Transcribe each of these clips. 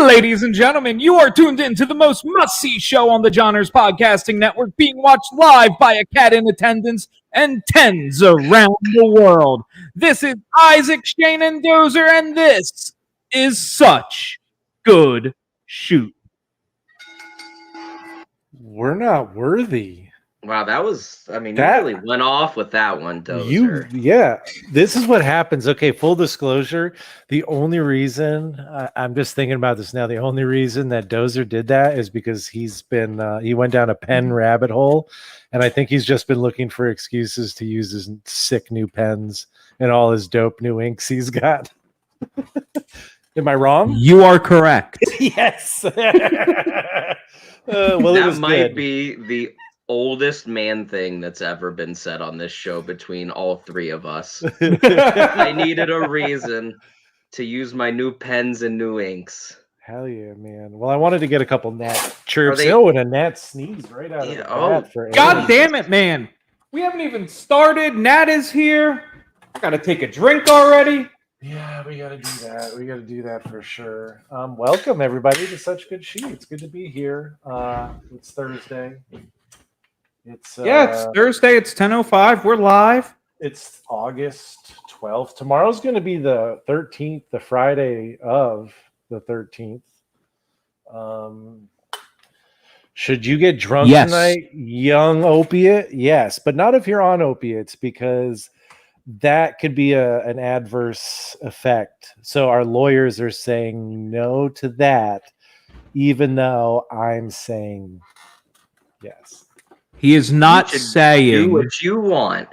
Ladies and gentlemen, you are tuned in to the most must-see show on the Johners Podcasting Network, being watched live by a cat in attendance and tens around the world. This is Isaac, Shane, and Dozer, and this is Such Good Shoot. We're not worthy. Wow, that was, you really went off with that one, Dozer. Yeah, this is what happens. Okay, full disclosure, the only reason, I'm just thinking about this now, the only reason that Dozer did that is because he went down a pen rabbit hole, and I think he's just been looking for excuses to use his sick new pens and all his dope new inks he's got. Am I wrong? You are correct. Yes. Well, that might be the oldest man thing that's ever been said on this show between all three of us. I needed a reason to use my new pens and new inks. Hell yeah, man. Well, I wanted to get a couple gnat chirps. And a gnat sneeze right out of the bat for God damn it, man. We haven't even started. Nat is here. I gotta take a drink already. Yeah, we gotta do that. We gotta do that for sure. Welcome everybody to Such Good Shoot. It's good to be here. It's Thursday. It's Thursday. It's 10:05. We're live. It's August 12th. Tomorrow's going to be the 13th, the Friday of the 13th. Should you get drunk tonight, young opiate? Yes, but not if you're on opiates, because that could be an adverse effect. So our lawyers are saying no to that, even though I'm saying yes. He is not saying do what you want.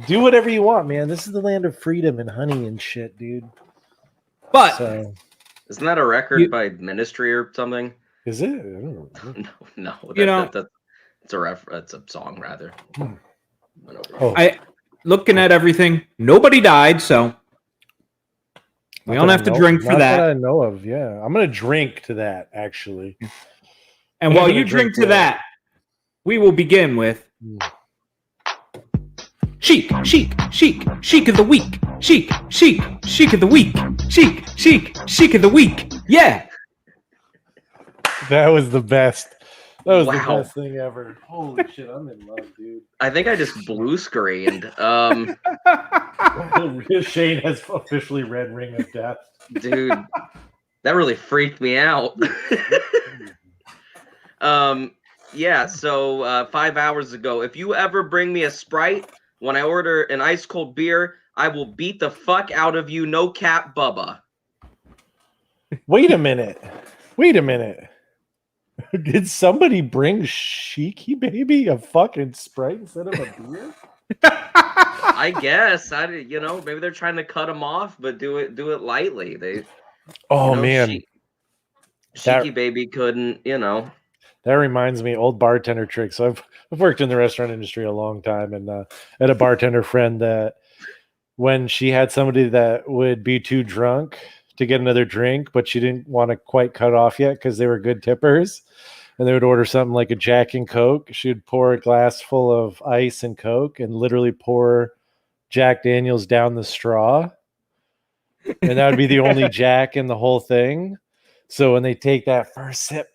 Do whatever you want, man. This is the land of freedom and honey and shit, dude. But isn't that a record by Ministry or something? Is it? I don't know. No. That's a song rather. Looking at everything, nobody died, so we don't have to drink for that. I know of, yeah. I'm gonna drink to that actually. And while you drink to that, we will begin with Chic of the Week. Chic of the Week. Chic of the Week. Yeah. That was the best. That was the best thing ever. Holy shit, I'm in love, dude. I think I just blue screened. Shane has officially read Ring of Death. Dude, that really freaked me out. Yeah, so 5 hours ago, if you ever bring me a Sprite when I order an ice cold beer, I will beat the fuck out of you, no cap, Bubba. Wait a minute. Did somebody bring Sheiky Baby a fucking Sprite instead of a beer? I guess. Maybe they're trying to cut him off, but do it lightly. Man. Sheiky Baby couldn't, That reminds me, old bartender tricks. So I've worked in the restaurant industry a long time, and I had a bartender friend that when she had somebody that would be too drunk to get another drink, but she didn't want to quite cut off yet because they were good tippers, and they would order something like a Jack and Coke. She would pour a glass full of ice and Coke and literally pour Jack Daniels down the straw, and that would be the only Jack in the whole thing. So when they take that first sip,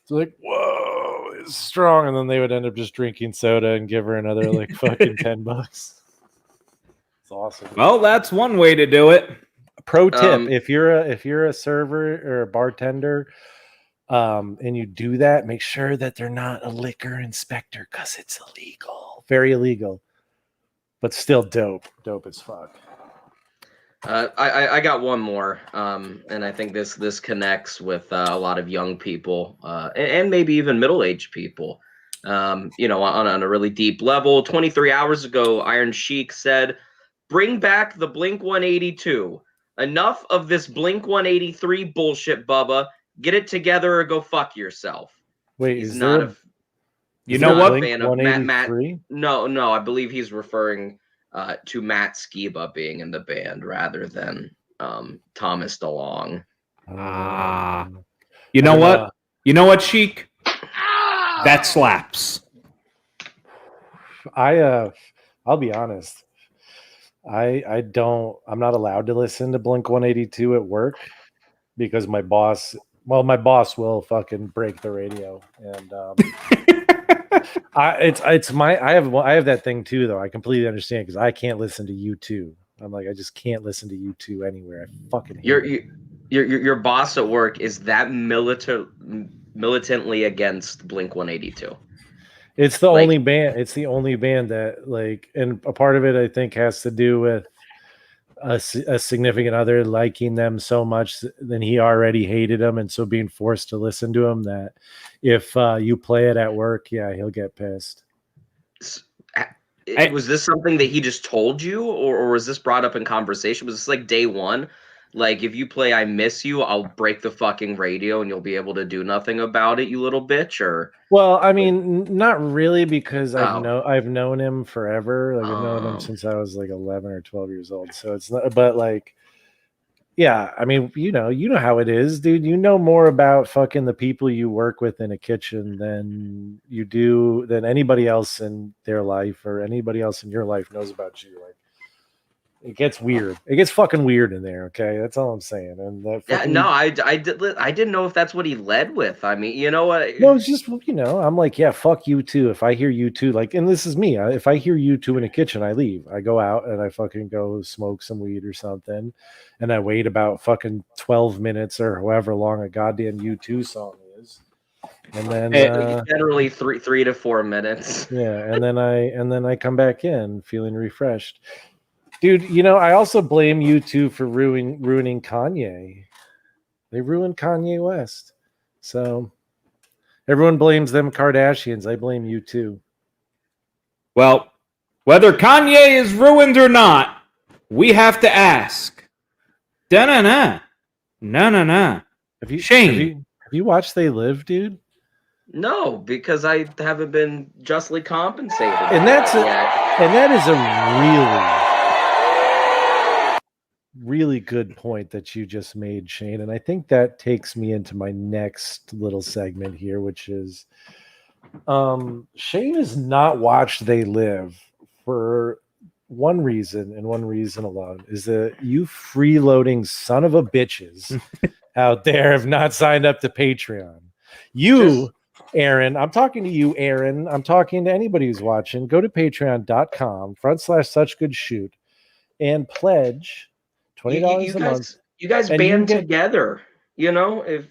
it's like, whoa, it's strong. And then they would end up just drinking soda and give her another like fucking $10. It's awesome. Well, that's one way to do it. Pro tip: if you're a server or a bartender, and you do that, make sure that they're not a liquor inspector, because it's illegal, very illegal, but still dope as fuck. I got one more, and I think this connects with a lot of young people, and maybe even middle-aged people, on a really deep level. 23 hours ago, Iron Sheik said, "Bring back the Blink 182. Enough of this Blink 183 bullshit, Bubba. Get it together or go fuck yourself." Wait, he's is not there? He's not what? a fan of Matt. No, I believe he's referring to Matt Skiba being in the band rather than Thomas DeLonge. You know what? You know what, Sheik? That slaps. I'll be honest. I'm not allowed to listen to Blink 182 at work because my boss Well, my boss will fucking break the radio, and I have that thing too, though. I completely understand because I can't listen to U2. I'm like, I just can't listen to U2 anywhere. I fucking hate it. Your boss at work is that militantly against Blink-182. It's the only band. It's the only band that like, and a part of it I think has to do with a significant other liking them so much then he already hated them, and so being forced to listen to them that if you play it at work, yeah, he'll get pissed. Was this something that he just told you, or was this brought up in conversation? Was this like day one? Like, if you play I Miss You, I'll break the fucking radio and you'll be able to do nothing about it, you little bitch? Or well, I mean, not really, because I've known him forever. Like I've known him since I was like 11 or 12 years old. So it's not, but like, yeah, I mean, you know how it is, dude. You know more about fucking the people you work with in a kitchen than anybody else in their life or anybody else in your life knows about you. Like, it gets weird. It gets fucking weird in there. Okay, that's all I'm saying. And I didn't know if that's what he led with. I mean, you know what? No, it's just, I'm like, yeah, fuck you too. If I hear U2, like, and this is me. If I hear U2 in a kitchen, I leave. I go out and I fucking go smoke some weed or something, and I wait about fucking 12 minutes or however long a goddamn U2 song is, and then generally 3 to 4 minutes. Yeah, and then I come back in feeling refreshed. Dude, I also blame U2 for ruining Kanye. They ruined Kanye West. So everyone blames them Kardashians. I blame U2. Well, whether Kanye is ruined or not, we have to ask. Da-na-na. Na-na-na. Shane. Have you watched They Live, dude? No, because I haven't been justly compensated. And that is a really good point that you just made, Shane, and I think that takes me into my next little segment here, which is Shane has not watched They Live for one reason and one reason alone, is that you freeloading son of a bitches out there have not signed up to Patreon. Aaron, I'm talking to you, Aaron. I'm talking to anybody who's watching. Go to patreon.com/suchgoodshoot and pledge $20 a month. You guys band together. If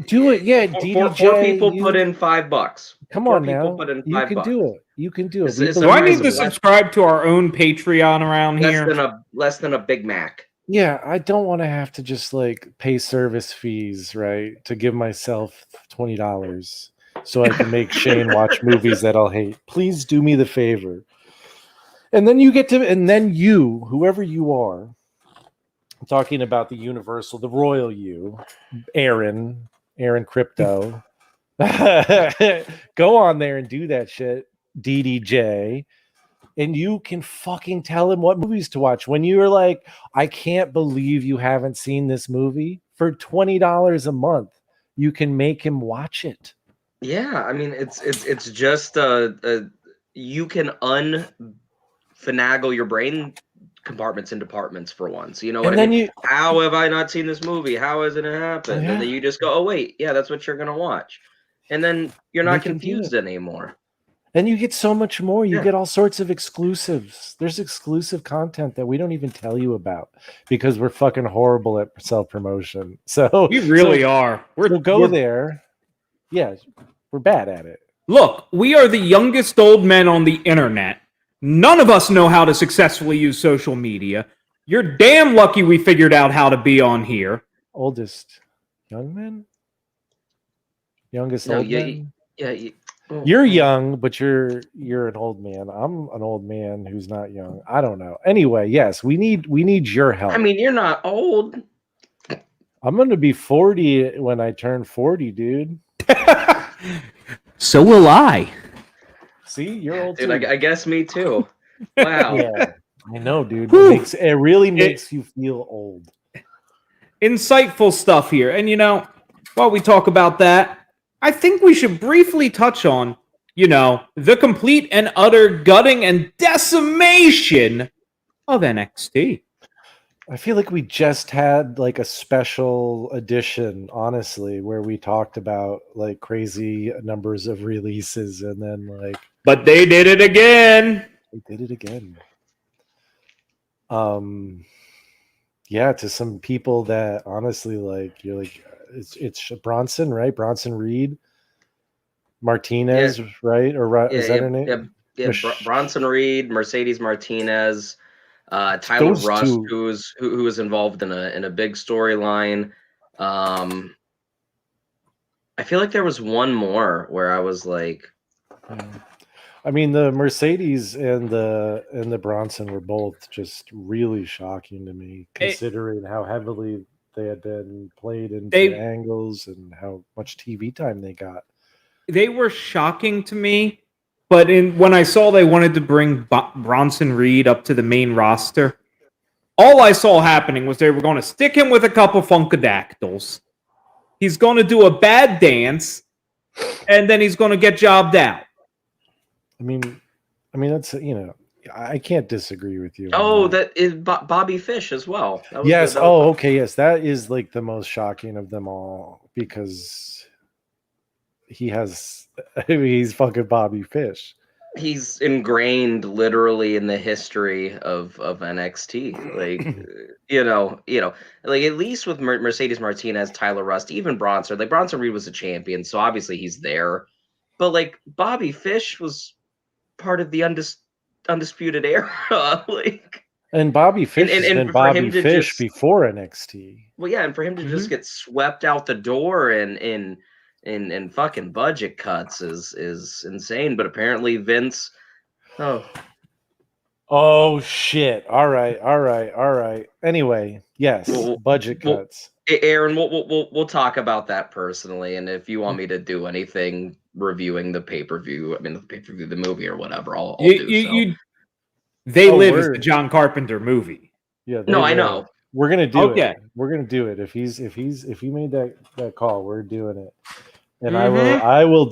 do it, yeah. Four people put in $5. Come on now, you can do it. You can do it. Do I need to subscribe to our own Patreon around here? Less than a Big Mac. Yeah, I don't want to have to just like pay service fees, right, to give myself $20 so I can make Shane watch movies that I'll hate. Please do me the favor. And then whoever you are. I'm talking about the universal, the royal you, Aaron Crypto. Go on there and do that shit, DDJ, and you can fucking tell him what movies to watch. When you're like, I can't believe you haven't seen this movie, for $20 a month, you can make him watch it. Yeah, I mean, it's just you can unfinagle your brain compartments and departments for once. You know what I mean? How have I not seen this movie? How has it happened? Yeah. And then you just go, oh wait, yeah, that's what you're gonna watch, and then you're not confused anymore. And you get so much more. You get all sorts of exclusives. There's exclusive content that we don't even tell you about because we're fucking horrible at self-promotion. So we really are. We're there. Yeah, we're bad at it. Look, we are the youngest old men on the internet. None of us know how to successfully use social media. You're damn lucky we figured out how to be on here. Oldest young men? Youngest old men? Yeah. You're young, but you're an old man. I'm an old man who's not young. I don't know. Anyway, yes, we need your help. I mean, you're not old. I'm going to be 40 when I turn 40, dude. So will I. See, you're old dude, too. I guess me too. Wow. Yeah, I know, dude. It really makes you feel old. Insightful stuff here. And while we talk about that, I think we should briefly touch on, the complete and utter gutting and decimation of NXT. I feel like we just had like a special edition, honestly, where we talked about like crazy numbers of releases, and then like But they did it again. they did it again. Yeah, to some people that honestly, like, you're like, it's Bronson, right? Bronson Reed, Martinez, right? Or is that her name? Bronson Reed, Mercedes Martinez, Tyler Those Rust, two. who was involved in a big storyline. I feel like there was one more where I was like, I mean, the Mercedes and the Bronson were both just really shocking to me, considering how heavily they had been played into angles and how much TV time they got. They were shocking to me, but when I saw they wanted to bring Bronson Reed up to the main roster, all I saw happening was they were going to stick him with a couple Funkadactyls. He's going to do a bad dance, and then he's going to get jobbed out. I mean, that's, I can't disagree with you. Oh, that is Bobby Fish as well. Yes. Oh, okay. Yes, that is like the most shocking of them all, because he's fucking Bobby Fish. He's ingrained literally in the history of NXT. Like, like at least with Mercedes Martinez, Tyler Rust, even Bronson. Like Bronson Reed was a champion, so obviously he's there. But like Bobby Fish was part of the undisputed era. Like, and Bobby Fish has been Bobby Fish before NXT. Well, yeah, and for him to just get swept out the door and fucking budget cuts is insane. But apparently Vince, oh shit! All right. Anyway, yes, budget cuts. Aaron, we'll talk about that personally, and if you want me to do anything reviewing the pay-per-view, the movie or whatever, I'll do so. They Live is the John Carpenter movie. Yeah, no, I know. We're gonna do it. We're gonna do it. If he made that call, we're doing it. And I will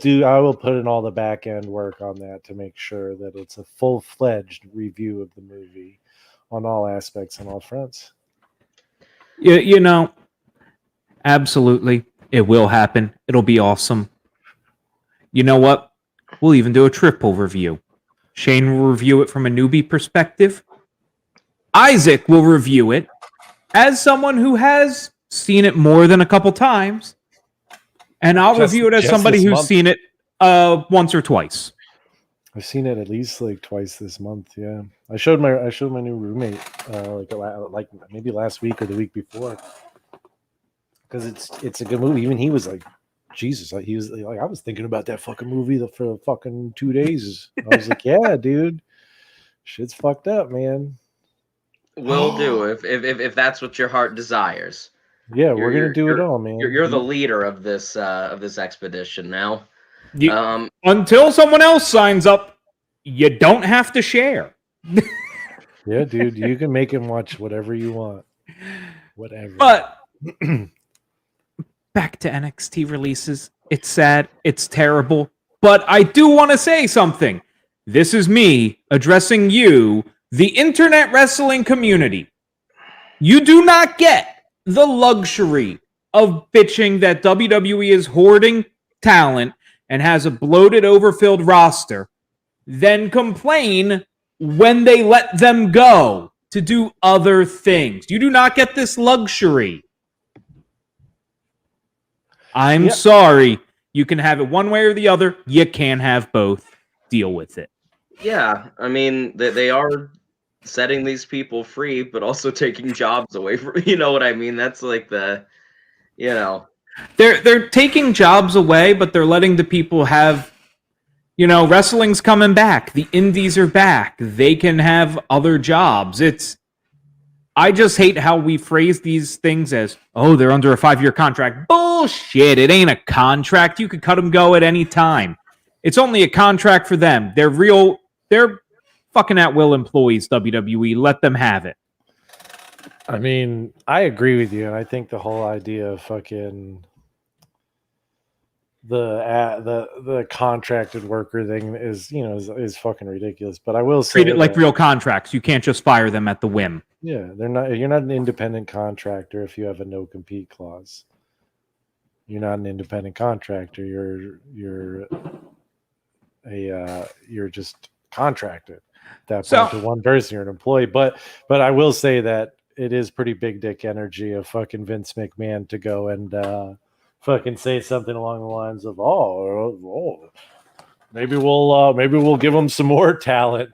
put in all the back end work on that to make sure that it's a full-fledged review of the movie on all aspects and all fronts. Absolutely. It will happen. It'll be awesome. You know what? We'll even do a triple review. Shane will review it from a newbie perspective. Isaac will review it as someone who has seen it more than a couple times. And I'll review it as somebody who's seen it once or twice. I've seen it at least like twice this month. Yeah, I showed my new roommate like maybe last week or the week before, because it's a good movie. Even he was like, Jesus, like, he was like, I was thinking about that fucking movie for fucking 2 days. I was like, yeah, dude, shit's fucked up, man. Will do if that's what your heart desires. Yeah, we're gonna do it all, man. You're the leader of this expedition now. Until someone else signs up, you don't have to share. Yeah, dude, you can make him watch whatever you want. Whatever. But back to NXT releases. It's sad. It's terrible. But I do want to say something. This is me addressing you, the internet wrestling community. You do not get the luxury of bitching that WWE is hoarding talent and has a bloated, overfilled roster, then complain when they let them go to do other things. You do not get this luxury. I'm sorry. You can have it one way or the other. You can't have both. Deal with it. Yeah, I mean, they are setting these people free, but also taking jobs away from, you know what I mean? That's like they're taking jobs away, but they're letting the people have, wrestling's coming back. The indies are back. They can have other jobs. I just hate how we phrase these things as, oh, they're under a 5-year contract. Bullshit. It ain't a contract. You could cut them go at any time. It's only a contract for them. They're fucking at-will employees, WWE. Let them have it. I mean, I agree with you. And I think the whole idea of fucking the contracted worker thing is fucking ridiculous. But I will say Treat it like real contracts. You can't just fire them at the whim. yeah, you're not an independent contractor if you have a no compete clause. You're not an independent contractor. You're just contracted at that point to one person. You're an employee. But I will say that it is pretty big dick energy of fucking Vince McMahon to go and fucking say something along the lines of maybe we'll give him some more talent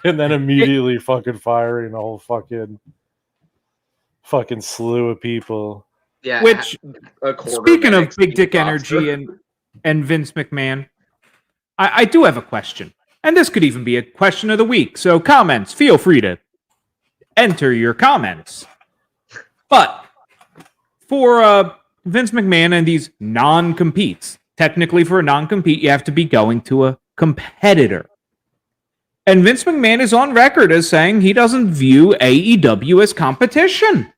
and then immediately fucking firing a whole fucking slew of people. Yeah. Which, speaking of big dick energy and Vince McMahon, I do have a question. And this could even be a question of the week. So comments, feel free to enter your comments. But for Vince McMahon and these non-competes, technically for a non-compete, you have to be going to a competitor. And Vince McMahon is on record as saying he doesn't view AEW as competition.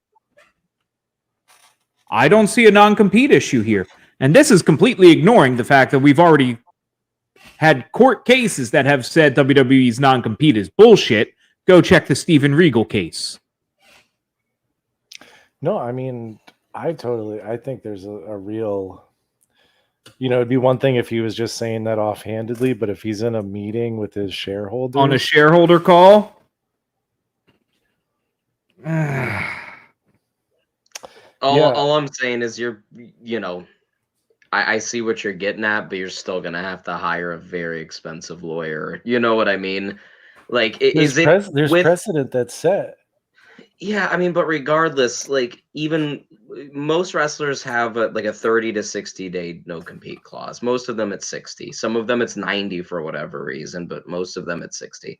I don't see a non-compete issue here. And this is completely ignoring the fact that we've already had court cases that have said WWE's non-compete is bullshit. Go check the Steven Regal case. No, I mean, I think there's a real, it'd be one thing if he was just saying that offhandedly, but if he's in a meeting with his shareholders. On a shareholder call? All I'm saying is I see what you're getting at, but you're still going to have to hire a very expensive lawyer. You know what I mean? Like, there's precedent that's set. Yeah, I mean, but regardless, like, even most wrestlers have a 30 to 60 day no compete clause. Most of them it's 60. Some of them it's 90 for whatever reason, but most of them it's 60.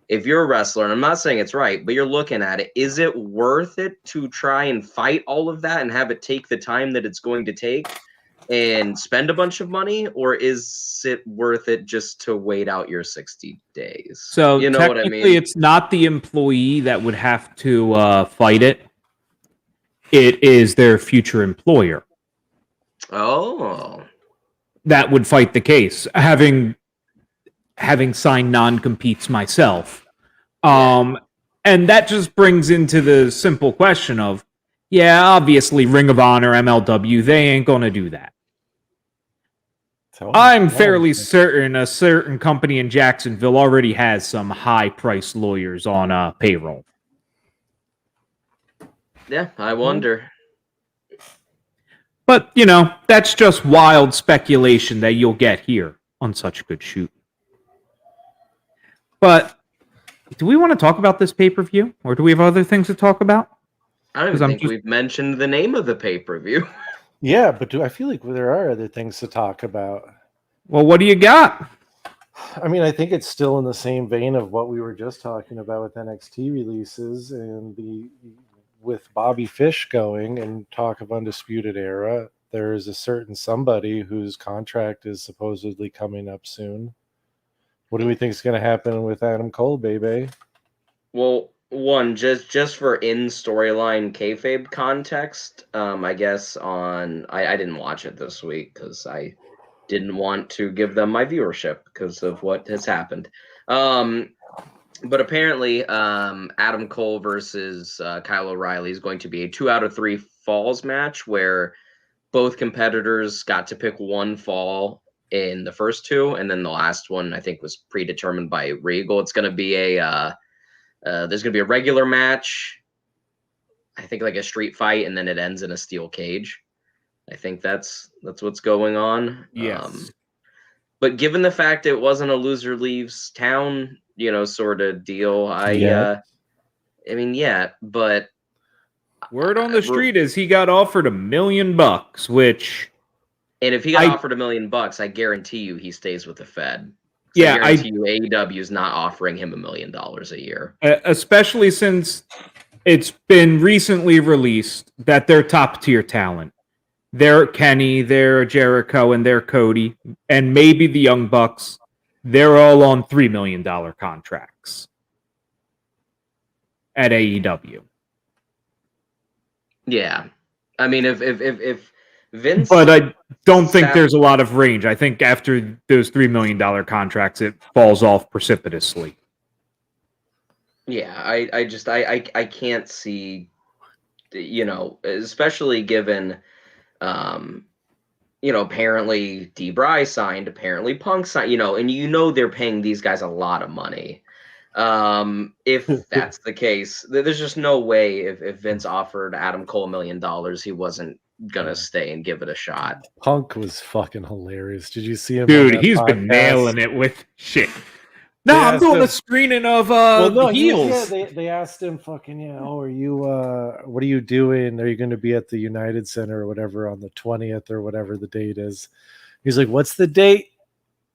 If you're a wrestler, and I'm not saying it's right, but you're looking at it, is it worth it to try and fight all of that and have it take the time that it's going to take and spend a bunch of money, or is it worth it just to wait out your 60 days? So you know technically, what I mean? It's not the employee that would have to fight it. It is their future employer. Oh. That would fight the case. Having signed non-competes myself. And that just brings into the simple question of, yeah, obviously Ring of Honor, MLW, they ain't going to do that. I'm fairly certain a certain company in Jacksonville already has some high-priced lawyers on payroll. Yeah, I wonder. But, that's just wild speculation that you'll get here on Such a Good Shoot. But do we want to talk about this pay-per-view? Or do we have other things to talk about? I don't think we've mentioned the name of the pay-per-view. Yeah, but I feel like there are other things to talk about. Well, what do you got? I mean, I think it's still in the same vein of what we were just talking about with NXT releases and with Bobby Fish going and talk of Undisputed Era. There is a certain somebody whose contract is supposedly coming up soon. What do we think is going to happen with Adam Cole, baby? Well, one, just for in storyline kayfabe context, I guess I didn't watch it this week because I didn't want to give them my viewership because of what has happened. But apparently, Adam Cole versus Kyle O'Reilly is going to be a 2 out of 3 falls match where both competitors got to pick one fall in the first two, and then the last one I think was predetermined by Regal. It's going to be there's going to be a regular match, I think like a street fight, and then it ends in a steel cage. I think that's what's going on. Yes. But given the fact it wasn't a loser leaves town, sort of deal, but word on the street is he got offered $1 million, which, and if he got offered $1 million, I guarantee you he stays with the Fed. Yeah, I guarantee you AEW is not offering him $1 million a year. Especially since it's been recently released that they're top tier talent. They're Kenny, they're Jericho, and they're Cody, and maybe the Young Bucks. They're all on $3 million contracts at AEW. Yeah, I mean, if Vince, But I don't think Sap- there's a lot of range. I think after those $3 million contracts, it falls off precipitously. Yeah, I can't see, especially given, apparently D-Bry signed, apparently Punk signed, and they're paying these guys a lot of money. If that's the case, there's just no way if Vince offered Adam Cole $1 million, he wasn't gonna stay and give it a shot. Punk was fucking hilarious. Did you see him? Dude, he's been nailing it with shit. No, I'm doing a screening of heels. They asked him fucking, are you what are you doing? Are you going to be at the United Center or whatever on the 20th or whatever the date is? He's like, what's the date?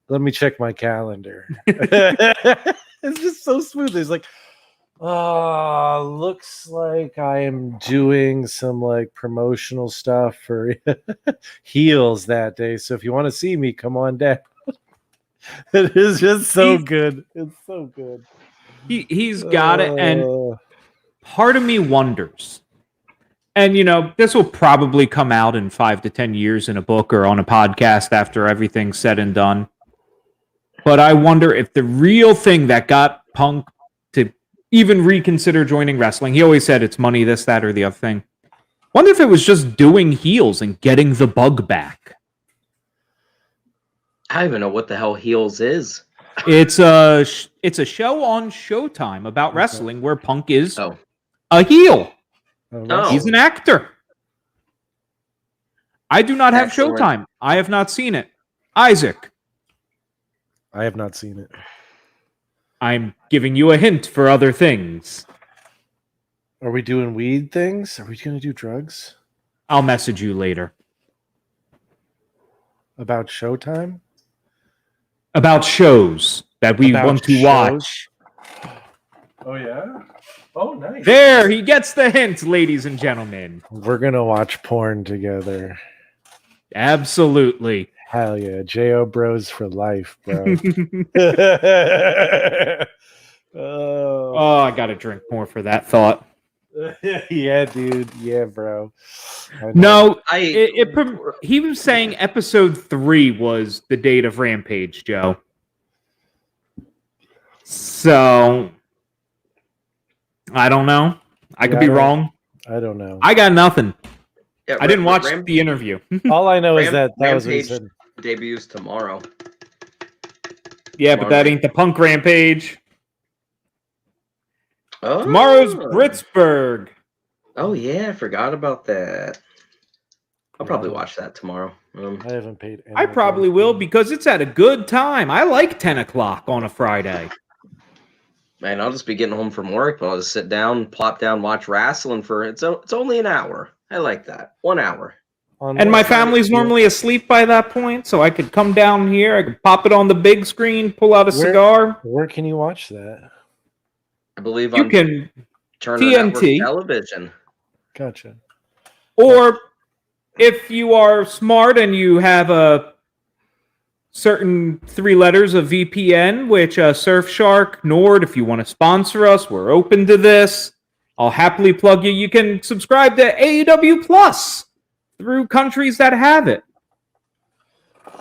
Let me check my calendar. It's just so smooth. He's like, looks like I am doing some like promotional stuff for heels that day. So if you want to see me, come on down. It is just so good. It's so good. He's got it. And part of me wonders, and this will probably come out in 5 to 10 years in a book or on a podcast after everything's said and done. But I wonder if the real thing that got Punk to even reconsider joining wrestling, he always said it's money, this, that, or the other thing. Wonder if it was just doing heels and getting the bug back. I don't even know what the hell heels is. It's a show on Showtime about wrestling where Punk is a heel. Oh. He's an actor. I do not have Excellent. Showtime. I have not seen it. Isaac. I have not seen it. I'm giving you a hint for other things. Are we doing weed things? Are we going to do drugs? I'll message you later. About Showtime? About shows that we want to watch. Oh, yeah? Oh, nice. There, he gets the hint, ladies and gentlemen. We're going to watch porn together. Absolutely. Hell yeah. J.O. Bros for life, bro. I got to drink more for that thought. Yeah, dude. Yeah, bro. No, he was saying episode 3 was the date of Rampage, Joe. So, I don't know. I could be wrong. I don't know. I got nothing. Yeah, I didn't watch the interview. All I know is that was what he Rampage said. debuts tomorrow. Yeah, but that ain't the Punk Rampage. Oh. Tomorrow's Britsburg. Oh yeah, I forgot about that. I'll probably watch that tomorrow. I haven't paid. I probably will because it's at a good time. I like 10 o'clock on a Friday. Man, I'll just be getting home from work. I'll just sit down, plop down, watch wrestling for it's only an hour. I like that. 1 hour. And my family's normally asleep by that point, so I could come down here. I could pop it on the big screen, pull out a cigar. Where can you watch that? I believe You on can Turner TNT. Network Television. Gotcha. Or if you are smart and you have a certain 3 letters of VPN, which Surfshark, Nord, if you want to sponsor us, we're open to this. I'll happily plug you. You can subscribe to AEW Plus through countries that have it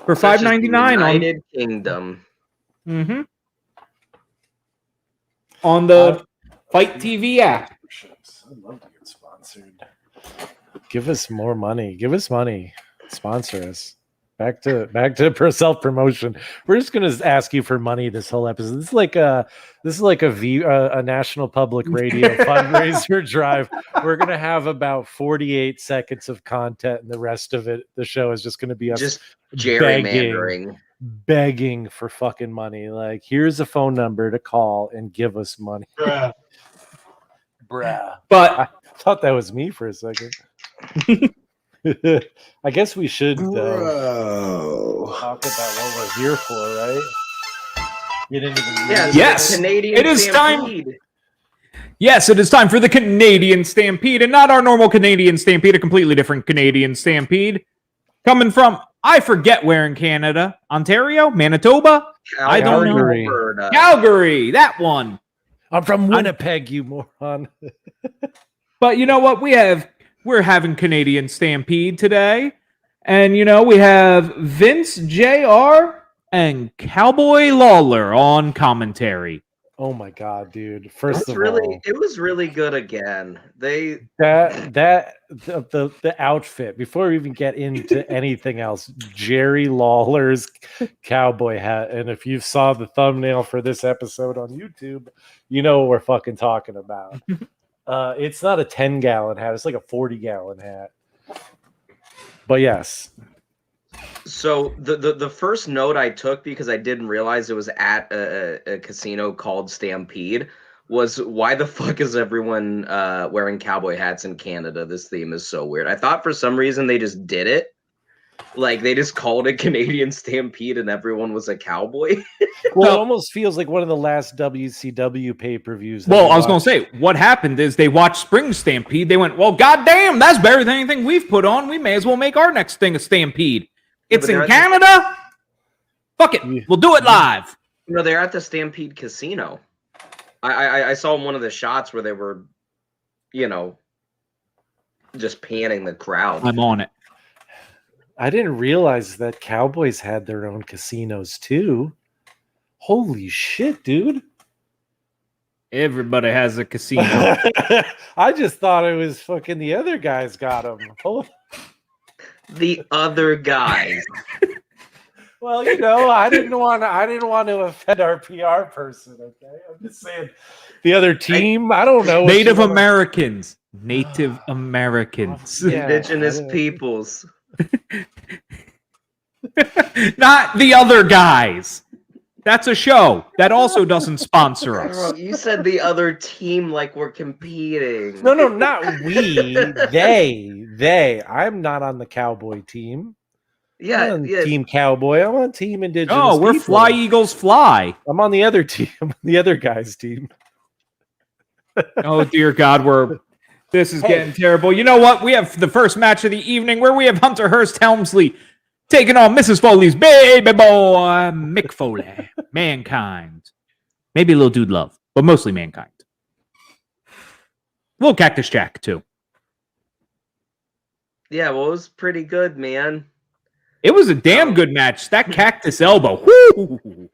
for $5.99 United Kingdom. Mm-hmm. On the Fight TV app. I'd love to get sponsored. Give us more money. Give us money. Sponsor us. Back to self-promotion. We're just gonna ask you for money this whole episode. This is like a National Public Radio fundraiser drive. We're gonna have about 48 seconds of content, and the rest of it, the show is just gonna be us Just gerrymandering. begging for fucking money. Like, here's a phone number to call and give us money. Bruh. But I thought that was me for a second. I guess we should talk about what we're here for, right? You didn't even Yes, Canadian it is Stampede. time. Yes, it is time for the Canadian Stampede, and not our normal Canadian Stampede, a completely different Canadian Stampede. Coming from, I forget where in Canada, Ontario, Manitoba? I don't Calgary. know. Calgary, that one. I'm from Winnipeg, you moron. But you know what? We're having Canadian Stampede today. And, we have Vince Jr. and Cowboy Lawler on commentary. Oh my god, dude! It First was of all, really good again. The outfit. Before we even get into anything else, Jerry Lawler's cowboy hat, and if you saw the thumbnail for this episode on YouTube, you know what we're fucking talking about. It's not a 10-gallon hat; it's like a 40-gallon hat. But yes. So the first note I took, because I didn't realize it was at a casino called Stampede, was why the fuck is everyone wearing cowboy hats in Canada? This theme is so weird. I thought for some reason they just did it. Like they just called it Canadian Stampede and everyone was a cowboy. Well, it almost feels like one of the last WCW pay-per-views. Well, I was going to say, what happened is they watched Spring Stampede. They went, well, goddamn, that's better than anything we've put on. We may as well make our next thing a Stampede. It's in Canada. Fuck it. We'll do it live. They're at the Stampede Casino. I saw one of the shots where they were, just panning the crowd. I'm on it. I didn't realize that Cowboys had their own casinos too. Holy shit, dude. Everybody has a casino. I just thought it was fucking the other guys got them. The other guys. Well, I didn't want to offend our PR person, okay? I'm just saying the other team, I don't know. Native Americans. Native Americans. Yeah, Indigenous peoples. Not the other guys. That's a show that also doesn't sponsor us. You said the other team like we're competing. No, not we. They. I'm not on the Cowboy team. Yeah, I'm on Team Cowboy. I'm on Team Indigenous. Oh, we're people. Fly Eagles Fly. I'm on the other team, the other guy's team. Oh dear God, this is getting terrible. You know what? We have the first match of the evening where we have Hunter Hearst Helmsley taking on Mrs. Foley's baby boy, Mick Foley. Mankind. Maybe a little Dude Love, but mostly Mankind. A little Cactus Jack, too. Yeah, well, it was pretty good, man. It was a damn good match. That Cactus Elbow. Woo!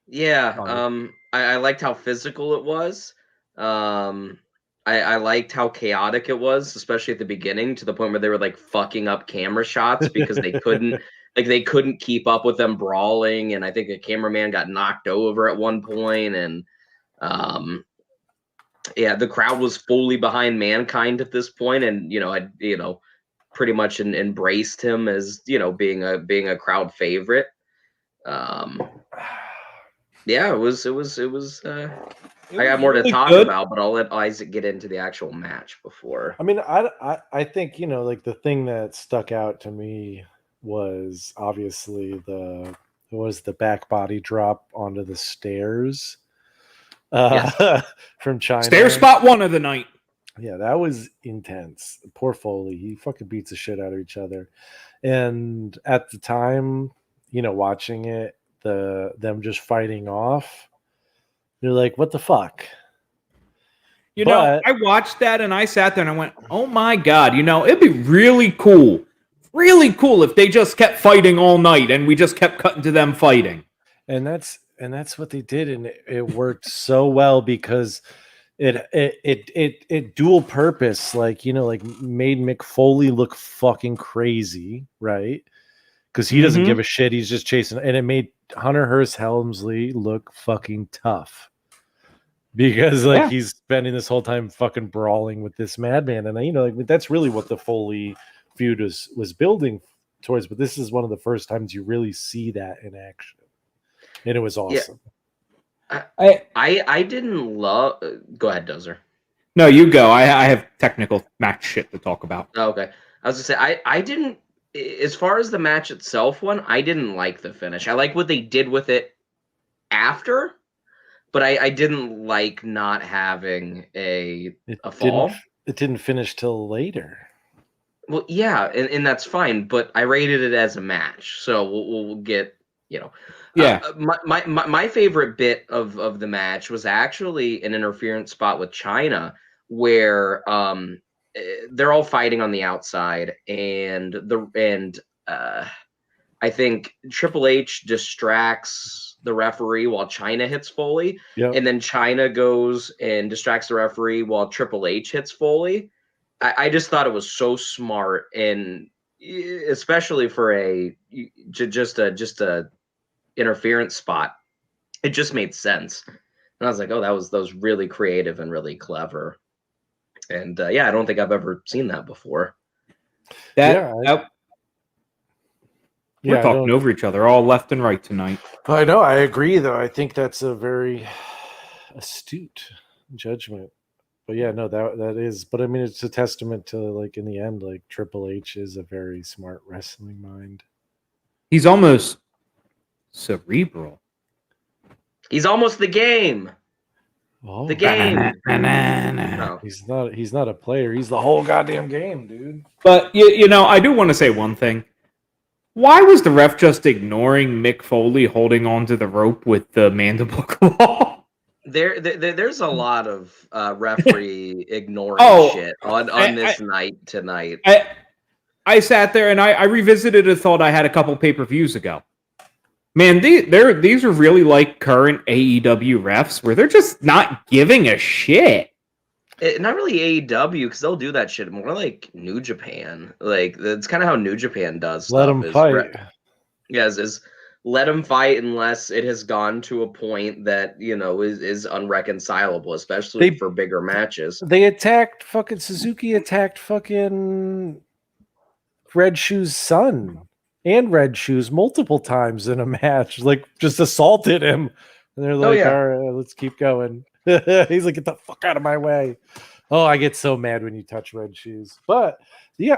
Yeah, I liked how physical it was. I liked how chaotic it was, especially at the beginning, to the point where they were like fucking up camera shots because they couldn't keep up with them brawling, and I think a cameraman got knocked over at one point, and the crowd was fully behind Mankind at this point, and I pretty much embraced him as being a crowd favorite. It was. I got more to talk about, but I'll let Isaac get into the actual match before. I mean, I think like the thing that stuck out to me was obviously the back body drop onto the stairs from China. Stair spot one of the night. Yeah, that was intense. Poor Foley, he fucking beats the shit out of each other. And at the time, watching it, them just fighting off. You're like, what the fuck? I watched that and I sat there and I went, oh my God, it'd be really cool if they just kept fighting all night and we just kept cutting to them fighting. And that's what they did, and it worked so well because it dual purpose, like made Mick Foley look fucking crazy, right? Because he doesn't give a shit, he's just chasing, and it made Hunter Hearst Helmsley look fucking tough. Because he's spending this whole time fucking brawling with this madman, and that's really what the Foley feud was building towards. But this is one of the first times you really see that in action, and it was awesome. Yeah. I didn't love. Go ahead, Dozer. No, you go. I have technical match shit to talk about. Oh, okay, I was gonna say I didn't. As far as the match itself, I didn't like the finish. I like what they did with it after. But I didn't like not having a fall. It didn't finish till later. Well, yeah, and that's fine. But I rated it as a match, so we'll get Yeah. My favorite bit of the match was actually an interference spot with China, where they're all fighting on the outside, and I think Triple H distracts the referee while China hits Foley, and then China goes and distracts the referee while Triple H hits Foley. I just thought it was so smart, and especially for just a interference spot, it just made sense. And I was like, oh, that was really creative and really clever. And I don't think I've ever seen that before. We're talking over each other all left and right tonight. I know. I agree, though. I think that's a very astute judgment. But yeah, no, that is. But I mean, it's a testament to, like, in the end, like, Triple H is a very smart wrestling mind. He's almost cerebral. He's almost the game. Oh, the game. No. He's not a player. He's the whole goddamn game, dude. But I do want to say one thing. Why was the ref just ignoring Mick Foley holding onto the rope with the mandible claw? There's a lot of referee ignoring shit on this night tonight. I sat there and I revisited a thought I had a couple pay-per-views ago. Man, these are really like current AEW refs where they're just not giving a shit. Not really AEW, because they'll do that shit more like New Japan. Like, that's kind of how New Japan does stuff. Let them fight. Is let them fight unless it has gone to a point that, is unreconcilable, especially for bigger matches. They attacked fucking Suzuki, attacked fucking Red Shoe's son and Red Shoes multiple times in a match. Like, just assaulted him. And they're like, all right, let's keep going. He's like, get the fuck out of my way. Oh, I get so mad when you touch Red Shoes. But yeah,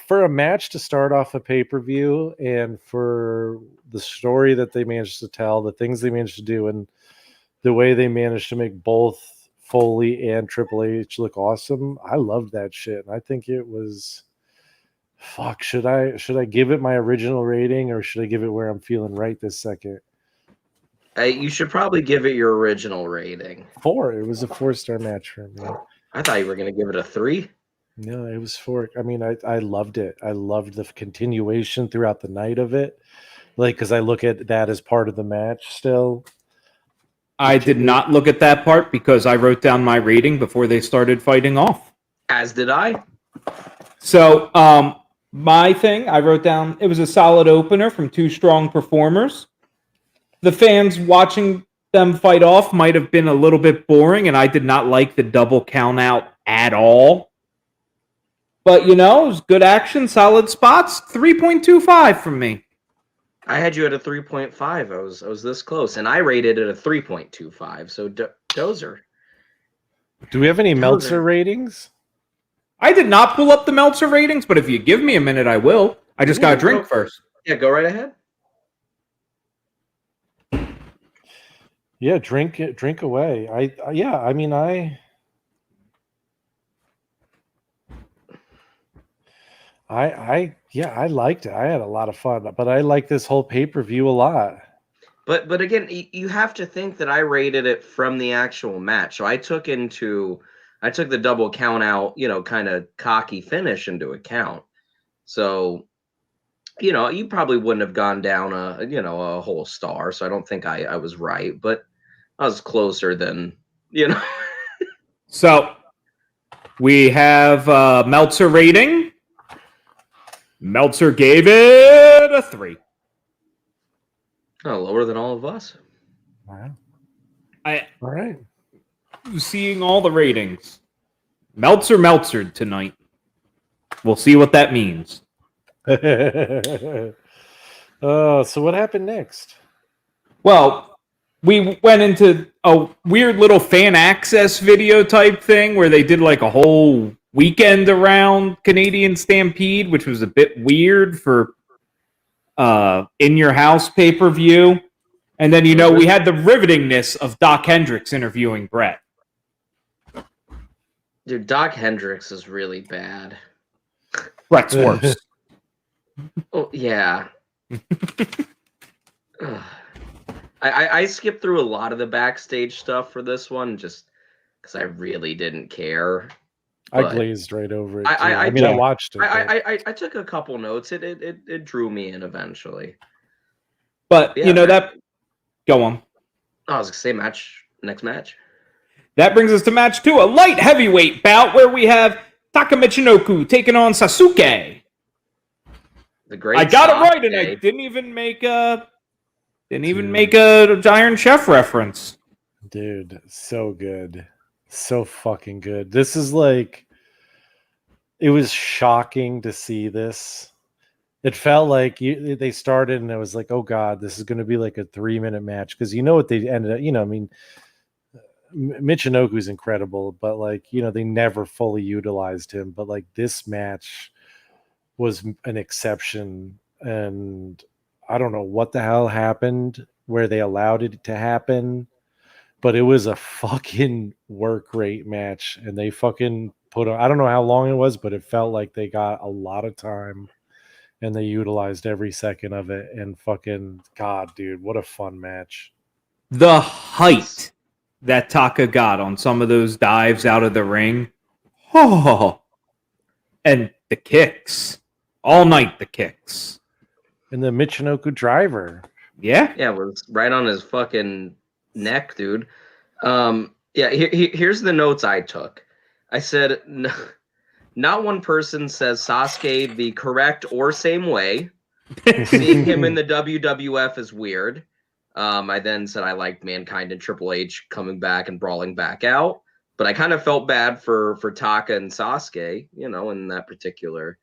for a match to start off a pay-per-view and for the story that they managed to tell, the things they managed to do, and the way they managed to make both Foley and Triple H look awesome, I loved that shit. And I think it was should I give it my original rating, or should I give it where I'm feeling right this second? You should probably give it your original rating. 4. It was a 4-star match for me. I thought you were going to give it a 3. No, it was 4. I mean, I loved it. I loved the continuation throughout the night of it. Like, because I look at that as part of the match still. I did not look at that part because I wrote down my rating before they started fighting off. As did I. So, my thing, I wrote down, it was a solid opener from 2 strong performers. The fans watching them fight off might have been a little bit boring, and I did not like the double count out at all. But, it was good action, solid spots, 3.25 from me. I had you at a 3.5. I was this close, and I rated it a 3.25. So, Dozer. Do we have any Meltzer ratings? I did not pull up the Meltzer ratings, but if you give me a minute, I will. I just got to drink first. Yeah, go right ahead. Yeah, drink away. I liked it. I had a lot of fun, but I like this whole pay-per-view a lot. But again, you have to think that I rated it from the actual match. So I took the double count out, kind of cocky finish into account. So, you probably wouldn't have gone down a whole star. So I don't think I was right, but I was closer than, So we have Meltzer rating. Meltzer gave it a 3. Oh, lower than all of us. Wow. All right. Seeing all the ratings. Meltzered tonight. We'll see what that means. So what happened next? Well, we went into a weird little fan access video type thing where they did like a whole weekend around Canadian Stampede, which was a bit weird for in your house pay-per-view. And then, we had the rivetingness of Doc Hendricks interviewing Brett. Dude, Doc Hendricks is really bad. Brett's worse. Oh, yeah. I skipped through a lot of the backstage stuff for this one just because I really didn't care. I glazed right over it. Too. I I watched it. I took a couple notes. It drew me in eventually. But yeah, that. Go on. I was gonna say next match. That brings us to match 2, a light heavyweight bout where we have Takamichinoku taking on Sasuke. The great I got Sasuke. it right, and I didn't even make a Iron Chef reference. Dude, so good. So fucking good. This is like, it was shocking to see this. It felt like they started and it was like, oh God, this is going to be like a 3-minute match. Because you know what they ended up, I mean, Michinoku is incredible, but like, they never fully utilized him. But like this match was an exception. And I don't know what the hell happened where they allowed it to happen. But it was a fucking work rate match, and they fucking I don't know how long it was, but it felt like they got a lot of time, and they utilized every second of it. And fucking God, dude, what a fun match! The height that Taka got on some of those dives out of the ring, and the kicks all night. The kicks and the Michinoku driver, yeah, it was right on his fucking neck, dude. Here's the notes I took. I said, not one person says Sasuke the correct or same way. Seeing him in the WWF is weird. I then said I liked Mankind and Triple H coming back and brawling back out, but I kind of felt bad for Taka and Sasuke, in that particular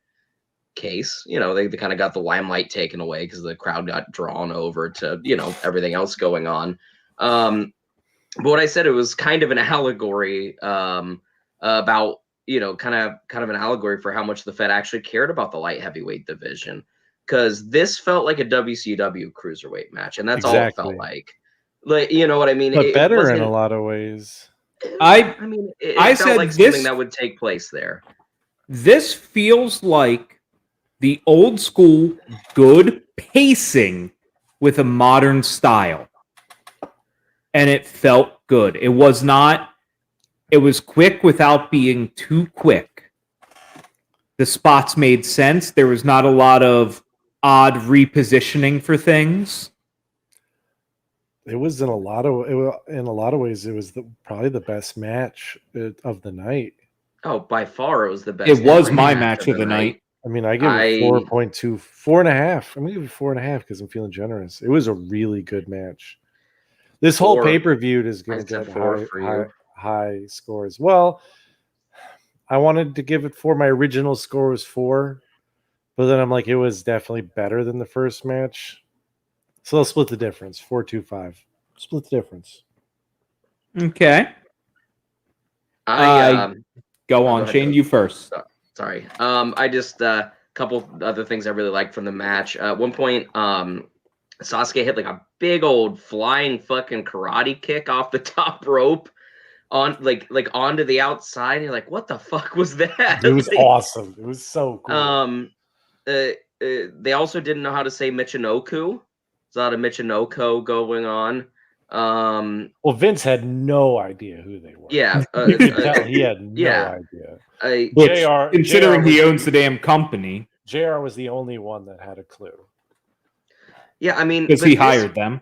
case. They kind of got the limelight taken away because the crowd got drawn over to, everything else going on. But what I said, it was kind of an allegory about, kind of an allegory for how much the Fed actually cared about the light heavyweight division. Because this felt like a WCW cruiserweight match, and that's all it felt like. Like, you know what I mean? But better in a lot of ways. I felt like something that would take place there. This feels like the old school good pacing with a modern style. And it felt good. It was quick without being too quick. The spots made sense. There was not a lot of odd repositioning for things. It was in a lot of ways, it was probably the best match of the night. Oh, by far, it was the best. It was my match of the night. I mean, I give it 4.2, 4.5. I'm gonna give it 4.5 because I'm feeling generous. It was a really good match. This whole pay-per-view is going to get high scores. Well, I wanted to give it 4. My original score was 4, but then I'm like, it was definitely better than the first match. So I'll split the difference. 4.25. Split the difference. Okay. Go on, Shane. You first. Sorry. I just a couple other things I really liked from the match. At one point, Sasuke hit like a big old flying fucking karate kick off the top rope on like onto the outside. And you're like, what the fuck was that? It was awesome. It was so cool. They also didn't know how to say Michinoku. There's a lot of Michinoko going on. Well, Vince had no idea who they were. Yeah. He had no idea. Considering he owns the damn company. JR was the only one that had a clue. Yeah, I mean, because he hired them.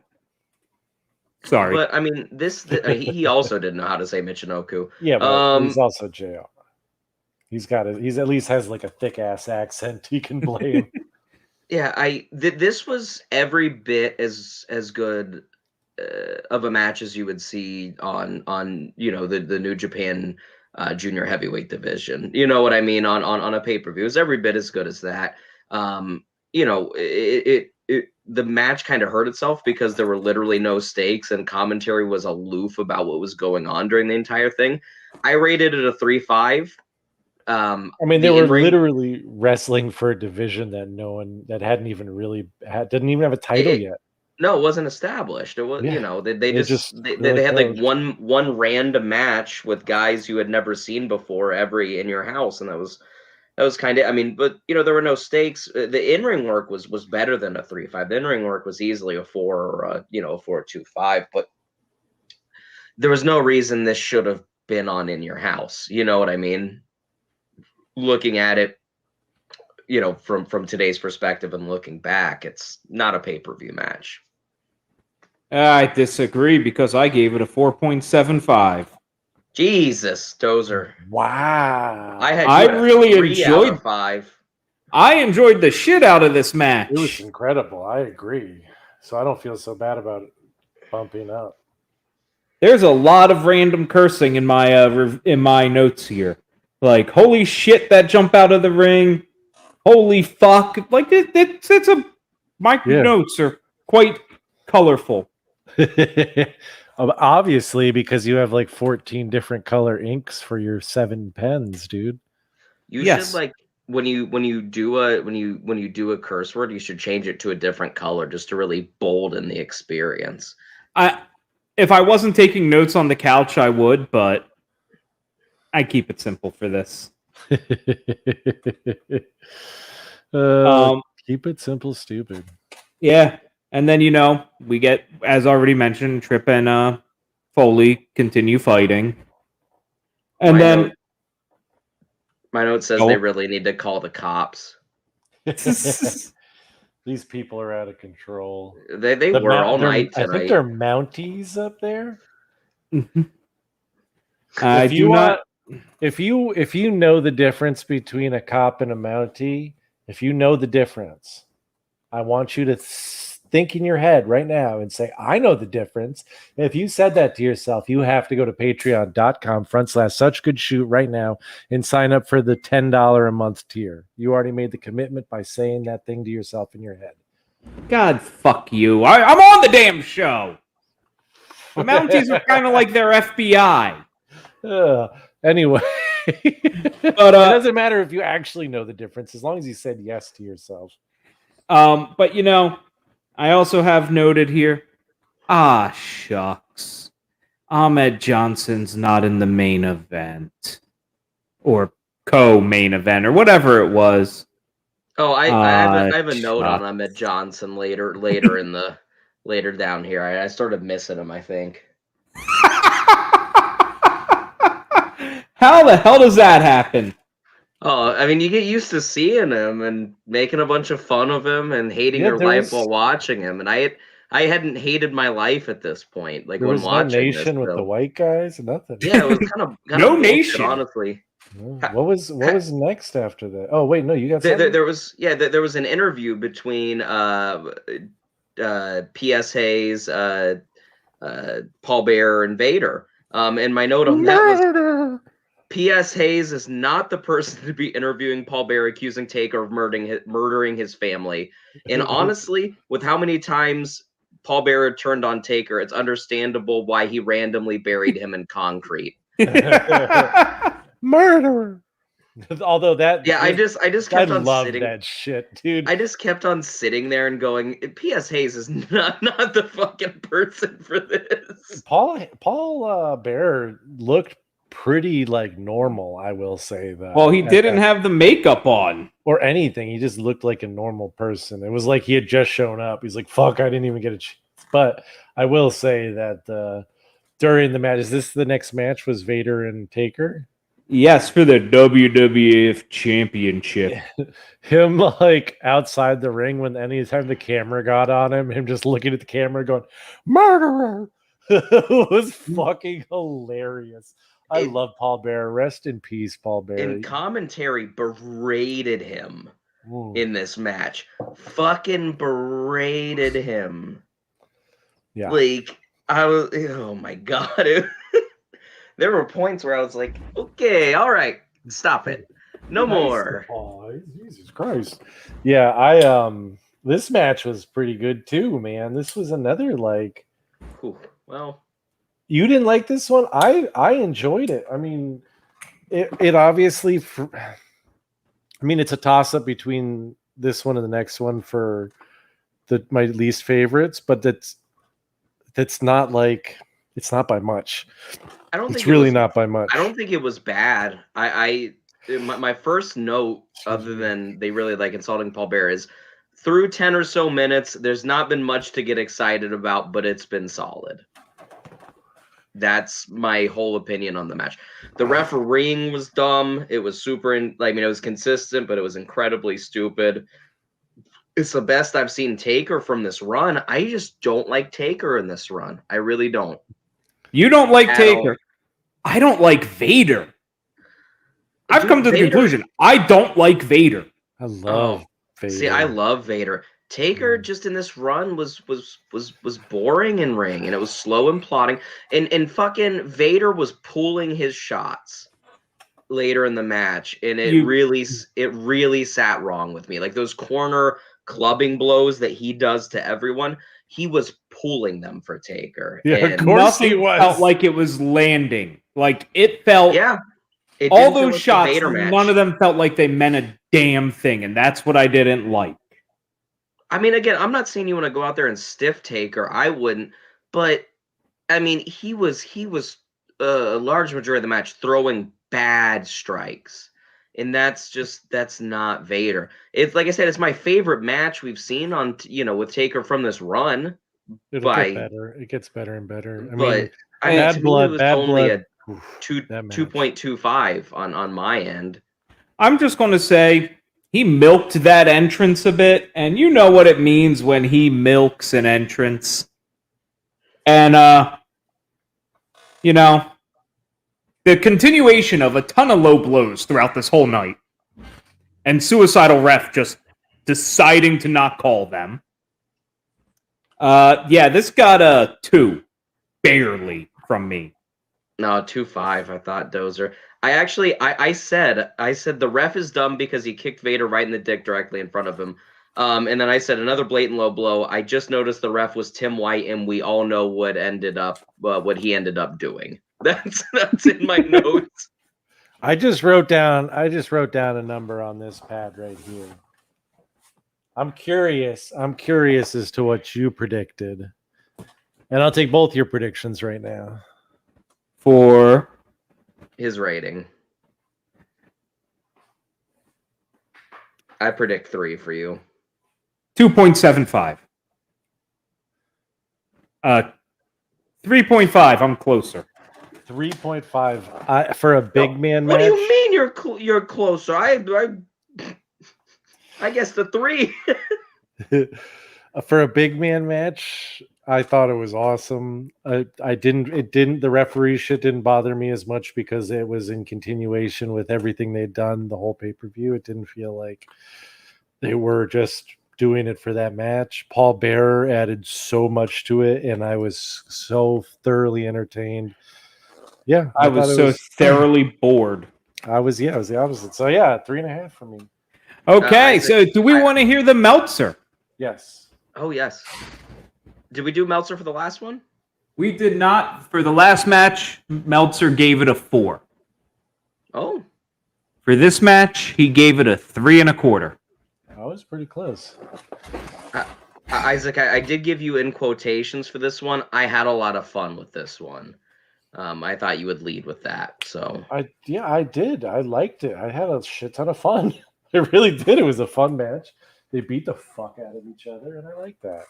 Sorry, but I mean, he also didn't know how to say Michinoku. Yeah, but he's also JR. He's at least has like a thick ass accent he can blame. Yeah, this was every bit as good of a match as you would see on the New Japan junior heavyweight division. You know what I mean? On a pay-per-view, it was every bit as good as that. The match kind of hurt itself because there were literally no stakes and commentary was aloof about what was going on during the entire thing. I rated it a 3.5. I mean, they were literally wrestling for a division that hadn't even didn't even have a title yet. No, it wasn't established. It was, they had like one random match with guys you had never seen before in your house, and that was kind of, I mean, but there were no stakes. The in-ring work was better than a 3.5. The in-ring work was easily a 4 or a 4.25, but there was no reason this should have been on In Your House. You know what I mean? looking at it, from today's perspective and looking back, it's not a pay-per-view match. I disagree because I gave it a 4.75. Jesus, Dozer. Wow. I really 3 out enjoyed of 5. I enjoyed the shit out of this match. It was incredible. I agree. So I don't feel so bad about it bumping up. There's a lot of random cursing in my notes here. Like, holy shit, that jump out of the ring. Holy fuck. Like, my notes are quite colorful. Obviously, because you have like 14 different color inks for your 7 pens, dude. You should, like, when you do a curse word, you should change it to a different color just to really bolden the experience. If I wasn't taking notes on the couch, I would, but I keep it simple for this. Keep it simple, stupid. Yeah. And then, we get, as already mentioned, Tripp and Foley continue fighting. And my note says they really need to call the cops. These people are out of control. They were all night tonight. I think they're Mounties up there. If you know the difference between a cop and a Mountie, if you know the difference, I want you to think in your head right now and say, I know the difference. And if you said that to yourself, you have to go to patreon.com/suchgoodshoot right now and sign up for the $10 a month tier. You already made the commitment by saying that thing to yourself in your head. God, fuck you. I'm on the damn show. The Mounties are kind of like their FBI. Anyway, but it doesn't matter if you actually know the difference as long as you said yes to yourself. But I also have noted here, shucks. Ahmed Johnson's not in the main event. Or co-main event, or whatever it was. Oh, I have a note on Ahmed Johnson later down here. I started missing him, I think. How the hell does that happen? Oh, I mean, you get used to seeing him and making a bunch of fun of him and hating your life while watching him. And I hadn't hated my life at this point. Like, there was when watching no Nation with the white guys, nothing. Yeah, it was kind of no bullshit, Nation, honestly. What was next after that? Oh wait, no, you got there was an interview between P.S. Hayes, Paul Bearer, and Vader. And my note on that was P.S. Hayes is not the person to be interviewing Paul Bearer accusing Taker of murdering his family. And honestly, with how many times Paul Bearer turned on Taker, it's understandable why he randomly buried him in concrete. Murderer. Although that, I just kept on sitting. That shit, dude. I just kept on sitting there and going, P.S. Hayes is not the fucking person for this. Paul Bearer looked pretty like normal, I will say that. Well, he didn't have the makeup on or anything. He just looked like a normal person. It was like he had just shown up. He's like, fuck, I didn't even get a chance. But I will say that during the match, is this the next match? Was Vader and Taker? Yes, for the WWF Championship. Him like outside the ring when anytime the camera got on him just looking at the camera going, murderer. It was fucking hilarious. I love Paul Bearer. Rest in peace, Paul Bearer. And commentary berated him in this match. Fucking berated him. Yeah. Like, oh my God. There were points where I was like, okay, all right, stop it. No more. Oh, Jesus Christ. Yeah, this match was pretty good too, man. This was another like, well, you didn't like this one? I enjoyed it. I mean, it obviously, it's a toss up between this one and the next one for my least favorites, but that's not like, it's not by much. I don't think it's really not by much. I don't think it was bad. My first note, other than they really like insulting Paul Bearer, is through 10 or so minutes, there's not been much to get excited about, but it's been solid. That's my whole opinion on the match. The refereeing was dumb. It was super, it was consistent, but it was incredibly stupid. It's the best I've seen Taker from this run. I just don't like Taker in this run. I really don't. You don't like At Taker. all. I don't like Vader. I've come to the conclusion. I don't like Vader. I love Vader. See, I love Vader. Taker just in this run was boring in ring, and it was slow and plodding. And fucking Vader was pulling his shots later in the match, and it really sat wrong with me. Like those corner clubbing blows that he does to everyone, he was pulling them for Taker. Yeah, and of course he nothing was. felt like it was landing. Like it felt. Yeah. All those shots, none of them felt like they meant a damn thing, and that's what I didn't like. I mean, again, I'm not saying you want to go out there and stiff Taker. I wouldn't, but I mean, he was a large majority of the match throwing bad strikes, and that's not Vader. It's like I said, it's my favorite match we've seen on with Taker from this run. It'll get better. It gets better and better. Bad Blood, a 2.25 on my end. I'm just going to say he milked that entrance a bit, and you know what it means when he milks an entrance. And, the continuation of a ton of low blows throughout this whole night, and Suicidal Ref just deciding to not call them. This got a 2, barely, from me. No, 2.5. I thought Dozer. I said the ref is dumb because he kicked Vader right in the dick directly in front of him. And then I said another blatant low blow. I just noticed the ref was Tim White, and we all know what he ended up doing. That's in my notes. I just wrote down a number on this pad right here. I'm curious as to what you predicted. And I'll take both your predictions right now. For his rating. I predict 3 for you. 2.75. 3.5. I'm closer. 3.5 for a big man match. What do you mean you're closer? I guess the 3. For a big man match, I thought it was awesome. The referee shit didn't bother me as much because it was in continuation with everything they'd done the whole pay-per-view. It didn't feel like they were just doing it for that match. Paul Bearer added so much to it, and I was so thoroughly entertained. Yeah. I was so thoroughly bored. I was the opposite. So yeah, 3.5 for me. Okay, so do we want to hear the Meltzer? Yes. Oh, yes. Did we do Meltzer for the last one? We did not. For the last match, Meltzer gave it a 4. Oh. For this match, he gave it a 3.25. I was pretty close. Isaac, I did give you in quotations for this one. I had a lot of fun with this one. I thought you would lead with that. So I did. I liked it. I had a shit ton of fun. I really did. It was a fun match. They beat the fuck out of each other, and I like that.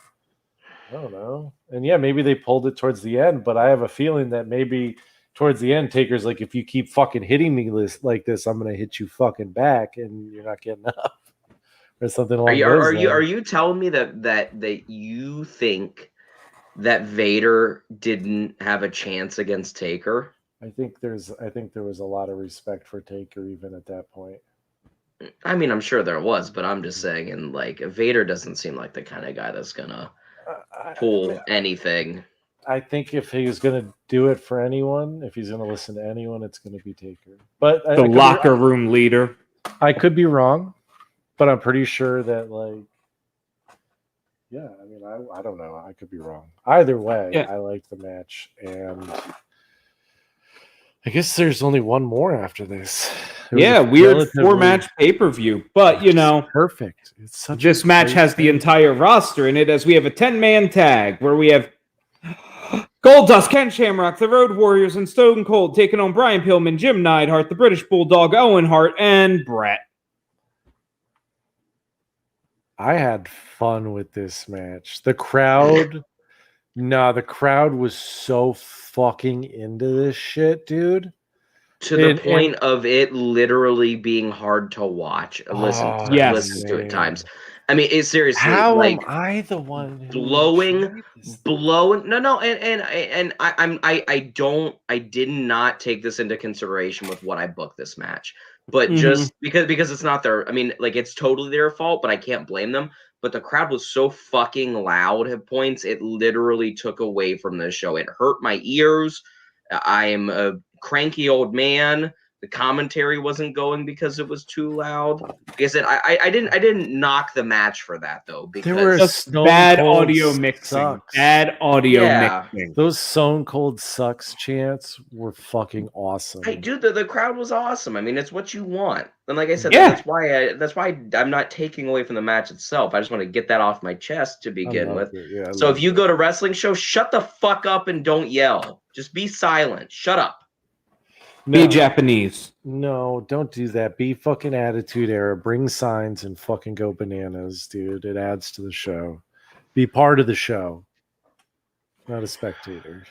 I don't know. And yeah, maybe they pulled it towards the end, but I have a feeling that maybe towards the end, Taker's like, if you keep fucking hitting me like this, I'm gonna hit you fucking back, and you're not getting up. Or something along those lines. Are you telling me that you think that Vader didn't have a chance against Taker? I think there was a lot of respect for Taker even at that point. I mean, I'm sure there was, but I'm just saying, and like Vader doesn't seem like the kind of guy that's gonna pull anything. I think if he was gonna do it for anyone, if he's gonna listen to anyone, it's gonna be Taker. But the locker room leader. I could be wrong, but I'm pretty sure that yeah, I mean, I don't know. I could be wrong. Either way, yeah. I liked the match, and I guess there's only one more after this. Weird 4-match pay-per-view, but perfect. This match has the entire roster in it, as we have a 10-man tag where we have Goldust, Ken Shamrock, the Road Warriors, and Stone Cold taking on Brian Pillman, Jim Neidhart, the British Bulldog, Owen Hart, and Brett. I had fun with this match. The crowd No, the crowd was so fucking into this shit, dude. To the point of it literally being hard to watch. Listen to at times. I mean, it's seriously how like am I the one who blowing? No, and I did not take this into consideration with what I booked this match, but just because it's not their. I mean, like it's totally their fault, but I can't blame them. But the crowd was so fucking loud at points, it literally took away from the show. It hurt my ears. I am a cranky old man. The commentary wasn't going because it was too loud. Like I said, I didn't knock the match for that though, because there were just bad audio mixing. Bad audio mixing. Those Stone Cold Sucks chants were fucking awesome. Hey, dude, the crowd was awesome. I mean, it's what you want. And like I said, that's why I'm not taking away from the match itself. I just want to get that off my chest to begin with. So if you go to wrestling shows, shut the fuck up and don't yell. Just be silent. Shut up. Be Japanese. No, don't do that. Be fucking Attitude Era. Bring signs and fucking go bananas, dude. It adds to the show. Be part of the show, not a spectator.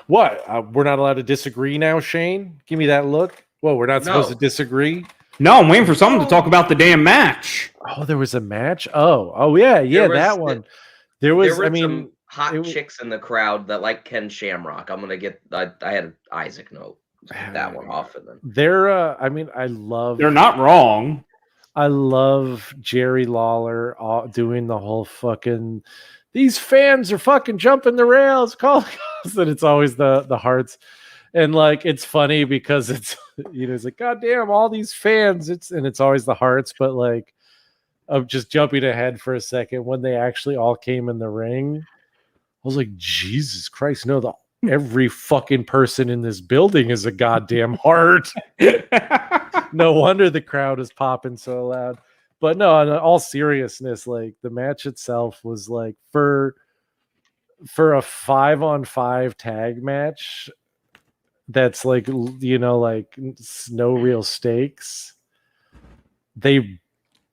What? We're not allowed to disagree now, Shane? Give me that look. Whoa, we're not supposed to disagree? No, I'm waiting for someone to talk about the damn match. Oh, there was a match? Oh, yeah, that one. There was some hot chicks in the crowd that like Ken Shamrock. I'm gonna get. I had an Isaac note. That one off of them. They're. I mean, I love. They're not wrong. I love Jerry Lawler doing the whole fucking. These fans are fucking jumping the rails. Call and it's always the hearts, and like it's funny because it's it's like goddamn all these fans. It's always the hearts, but like of just jumping ahead for a second when they actually all came in the ring. I was like, Jesus Christ, no, every fucking person in this building is a goddamn heart. No wonder the crowd is popping so loud. But no, in all seriousness, like the match itself was like for a 5-on-5 tag match that's like, like no real stakes. They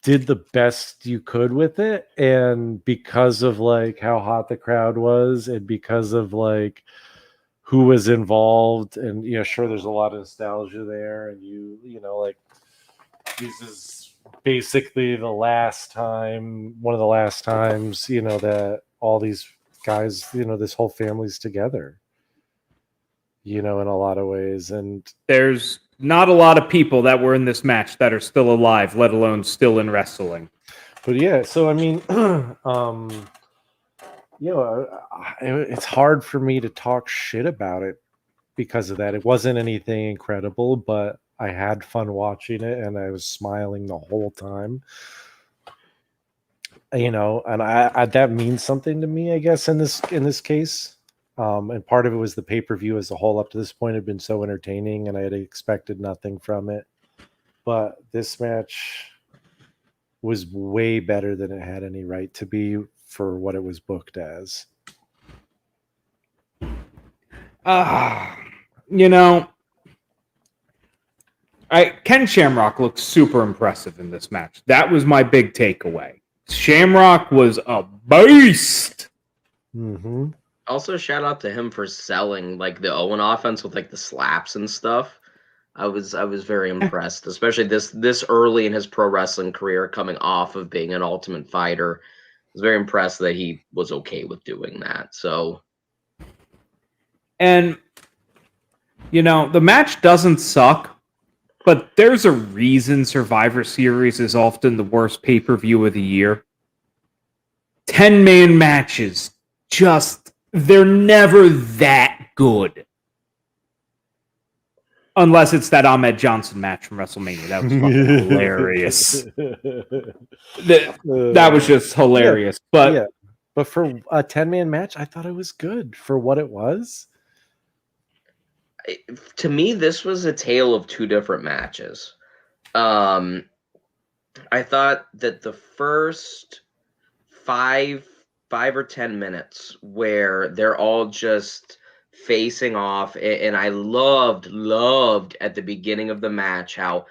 did the best you could with it, and because of like how hot the crowd was and because of like who was involved, and sure there's a lot of nostalgia there, and like this is basically one of the last times that all these guys, this whole family's together, in a lot of ways. And there's not a lot of people that were in this match that are still alive, let alone still in wrestling. But yeah, so I mean, it's hard for me to talk shit about it because of that. It wasn't anything incredible, but I had fun watching it and I was smiling the whole time. And I that means something to me, I guess, in this case. And part of it was the pay-per-view as a whole up to this point had been so entertaining and I had expected nothing from it. But this match was way better than it had any right to be for what it was booked as. Ken Shamrock looked super impressive in this match. That was my big takeaway. Shamrock was a beast. Mm-hmm. Also, shout out to him for selling like the Owen offense with like the slaps and stuff. I was very impressed, especially this early in his pro wrestling career, coming off of being an Ultimate Fighter. I was very impressed that he was okay with doing that. So, and the match doesn't suck, but there's a reason Survivor Series is often the worst pay-per-view of the year. 10-man matches they're never that good. Unless it's that Ahmed Johnson match from WrestleMania. That was fucking hilarious. That was just hilarious. But for a 10-man match, I thought it was good for what it was. To me, this was a tale of two different matches. I thought that the first 5 or 10 minutes where they're all just facing off, and I loved at the beginning of the match how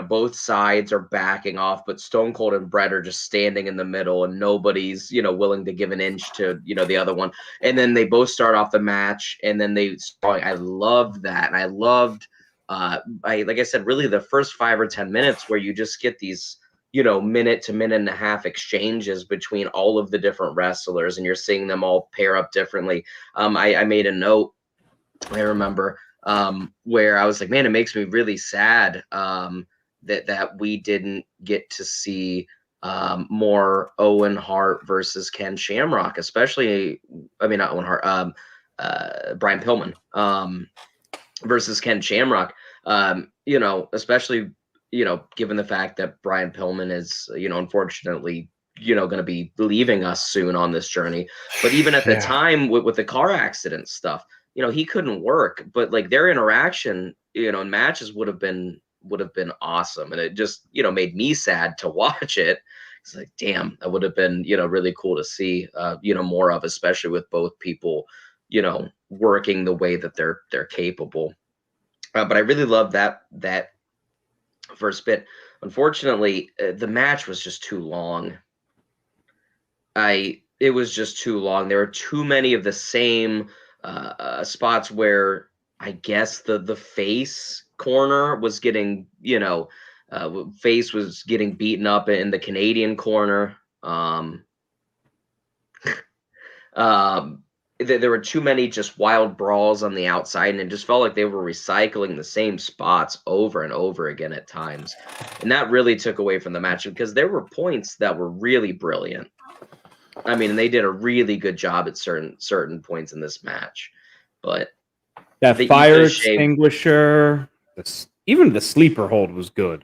both sides are backing off, but Stone Cold and Brett are just standing in the middle, and nobody's, willing to give an inch to, the other one. And then they both start off the match, and then I loved that. And I loved, like I said, really the first 5 or 10 minutes where you just get these, minute to minute and a half exchanges between all of the different wrestlers, and you're seeing them all pair up differently. I made a note, I remember, where I was like, man, it makes me really sad that we didn't get to see more Owen Hart versus Ken Shamrock, especially, not Owen Hart, Brian Pillman versus Ken Shamrock, especially, given the fact that Brian Pillman is, unfortunately, going to be leaving us soon on this journey. But even at the time with the car accident stuff, he couldn't work, but like their interaction, in matches would have been awesome. And it just, made me sad to watch it. It's like, damn, that would have been, really cool to see, more of, especially with both people, working the way that they're capable. But I really love that first bit. Unfortunately, the match was just too long. It was just too long. There were too many of the same spots where I guess the face corner was getting, face was getting beaten up in the Canadian corner. There were too many just wild brawls on the outside, and it just felt like they were recycling the same spots over and over again at times. And that really took away from the match, because there were points that were really brilliant. And they did a really good job at certain points in this match. But that fire extinguisher, even the sleeper hold was good.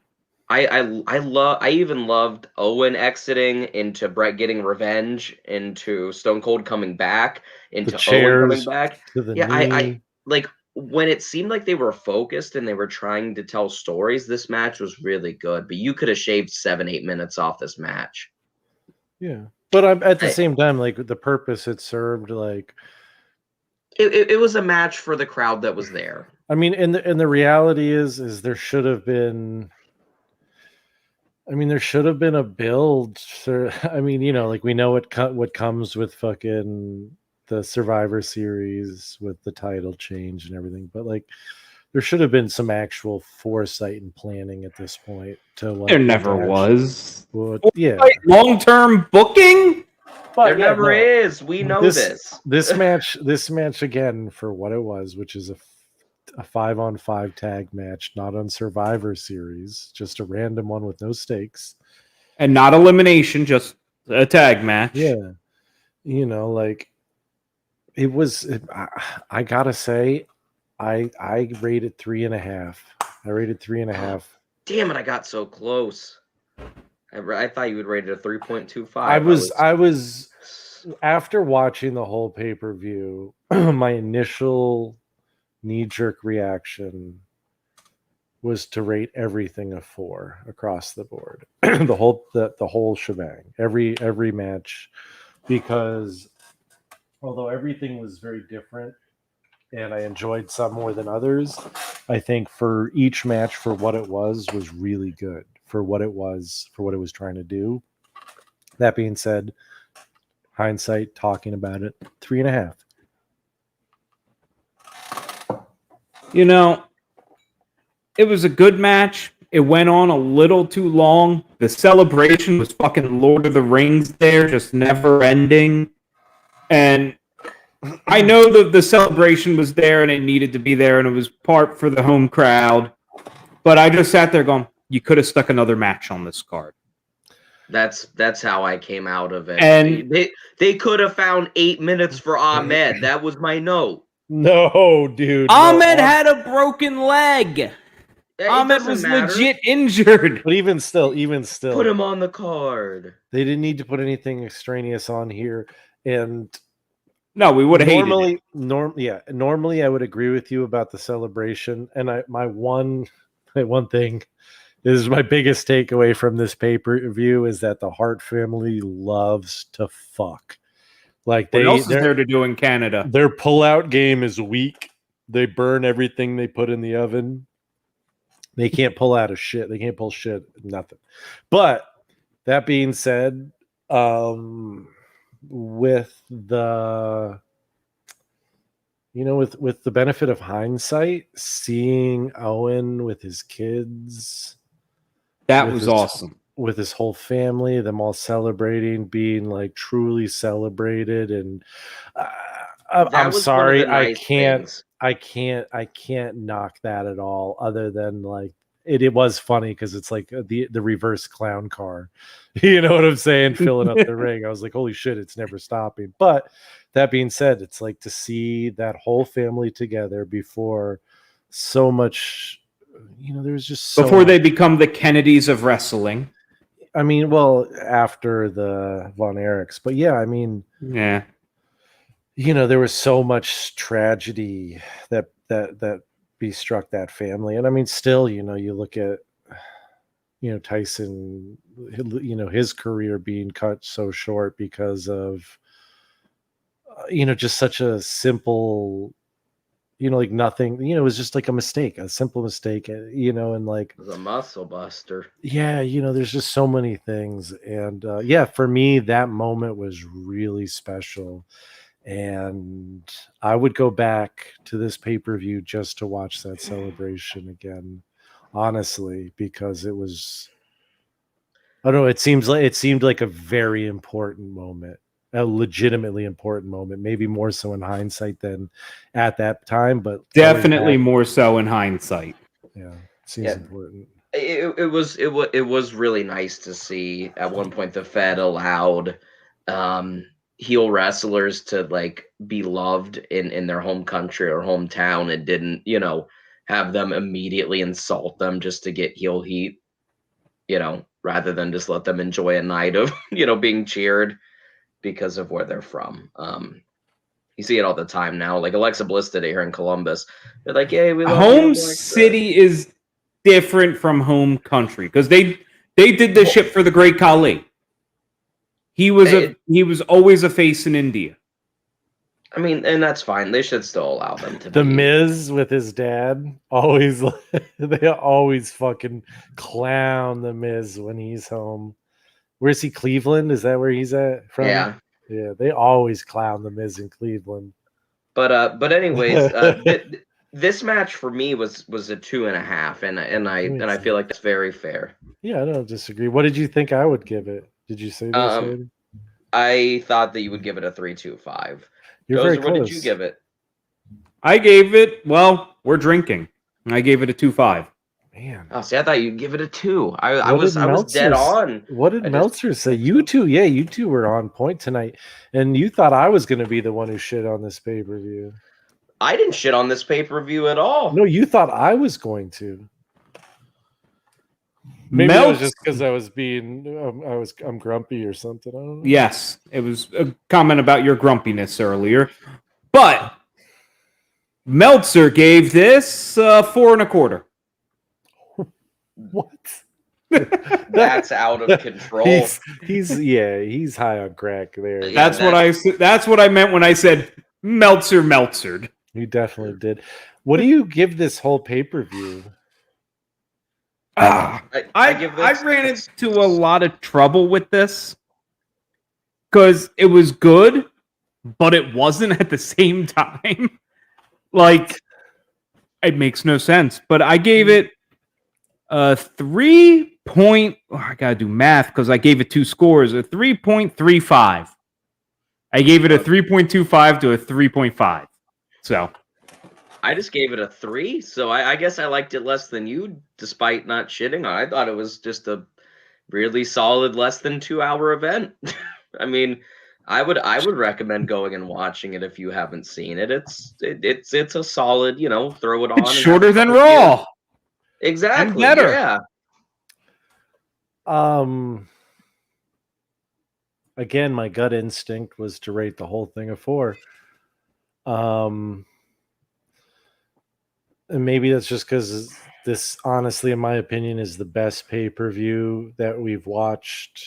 I even loved Owen exiting, into Brett getting revenge, into Stone Cold coming back, into Owen coming back. I like when it seemed like they were focused and they were trying to tell stories. This match was really good, but you could have shaved 7-8 minutes off this match. Yeah, but at the same time, like the purpose it served, like it was a match for the crowd that was there. And the reality is there should have been. There should have been a build. Like we know what comes with fucking the Survivor Series with the title change and everything, but like there should have been some actual foresight and planning at this point. There never was. Yeah, long-term booking. There never is. We know this. This match again, for what it was, which is a 5-on-5 tag match, not on Survivor Series, just a random one with no stakes, and not elimination, just a tag match. Yeah, like it was. I gotta say, I rated 3.5. I rated 3.5. Damn it! I got so close. I thought you would rate it a 3.25. I was after watching the whole pay-per-view, my initial knee-jerk reaction was to rate everything a 4 across the board. the whole shebang, every match, because although everything was very different and I enjoyed some more than others, I think for each match, for what it was really good for what it was trying to do. That being said, hindsight, talking about it, 3.5. It was a good match. It went on a little too long. The celebration was fucking Lord of the Rings there, just never ending. And I know that the celebration was there and it needed to be there and it was part for the home crowd. But I just sat there going, you could have stuck another match on this card. That's how I came out of it. And they could have found 8 minutes for Ahmed. That was my note. No, dude. Ahmed had a broken leg. Ahmed was legit injured. But even still. Put him on the card. They didn't need to put anything extraneous on here. And no, we would have hated it. Normally I would agree with you about the celebration. And my one thing is my biggest takeaway from this pay-per-view is that the Hart family loves to fuck. Like what else is there to do in Canada? Their pull-out game is weak. They burn everything they put in the oven. They can't pull out of shit. They can't pull shit, nothing. But that being said, with the with the benefit of hindsight, seeing Owen with his kids, That was awesome. With his whole family, them all celebrating, being like truly celebrated, and I'm sorry, I can't knock that at all. Other than like it was funny because it's like the reverse clown car, you know what I'm saying, filling up the ring. I was like, holy shit, it's never stopping. But that being said, it's like to see that whole family together before so much. There's just before they become the Kennedys of wrestling. I mean, well, after the Von Erichs, but yeah, I mean, yeah, there was so much tragedy that bestruck that family, and I mean, still, you look at, Tyson, his career being cut so short because of, just such a simple. Like nothing, it was just like a mistake, a simple mistake, and like it was a muscle buster. Yeah, there's just so many things. And yeah, for me, that moment was really special. And I would go back to this pay-per-view just to watch that celebration again, honestly, because it was, I don't know, it seemed like a very important moment. A legitimately important moment, maybe more so in hindsight than at that time, but definitely more so in hindsight. Yeah, seems important. It was really nice to see at one point the Fed allowed heel wrestlers to like be loved in their home country or hometown and didn't have them immediately insult them just to get heel heat, rather than just let them enjoy a night of being cheered because of where they're from. You see it all the time now. Like Alexa Bliss did it here in Columbus. They're like, "Hey, we love home city is different from home country because they did this shit for the Great Khali. He was always a face in India. I mean, and that's fine. They should still allow them to. The Miz with his dad always they always fucking clown the Miz when he's home. Where's he? Cleveland? Is that where he's at? From? Yeah. Yeah, they always clown the Miz in Cleveland. But anyways, this match for me was a 2.5, and I feel like that's very fair. Yeah, I don't disagree. What did you think I would give it? Did you say this? I thought that you would give it a 3.25. You're very close. What did you give it? I gave it. Well, we're drinking. I gave it a 2.5. Man. Oh, see, I thought you'd give it a 2. I was dead on. What did Meltzer say? You two were on point tonight, and you thought I was going to be the one who shit on this pay-per-view. I didn't shit on this pay-per-view at all. No, you thought I was going to. Maybe it was just because I was I'm grumpy or something. I don't know. Yes, it was a comment about your grumpiness earlier, but Meltzer gave this 4.25. What? That's out of control. He's high on crack there. Yeah, that's what I meant when I said Meltzered. You definitely did. What do you give this whole pay-per-view? I ran into a lot of trouble with this because it was good, but it wasn't at the same time. Like, it makes no sense. But I gave it a 3. I gotta do math because I gave it 2 scores. A 3.35. I gave it a 3.25 to a 3.5. So I just gave it a 3. So I guess I liked it less than you, despite not shitting. I thought it was just a really solid less than 2-hour event. I mean, I would recommend going and watching it if you haven't seen it. It's a solid, throw it on. It's shorter than Raw. Exactly. And better. Yeah. Again, my gut instinct was to rate the whole thing a 4. And maybe that's just because this, honestly, in my opinion, is the best pay-per-view that we've watched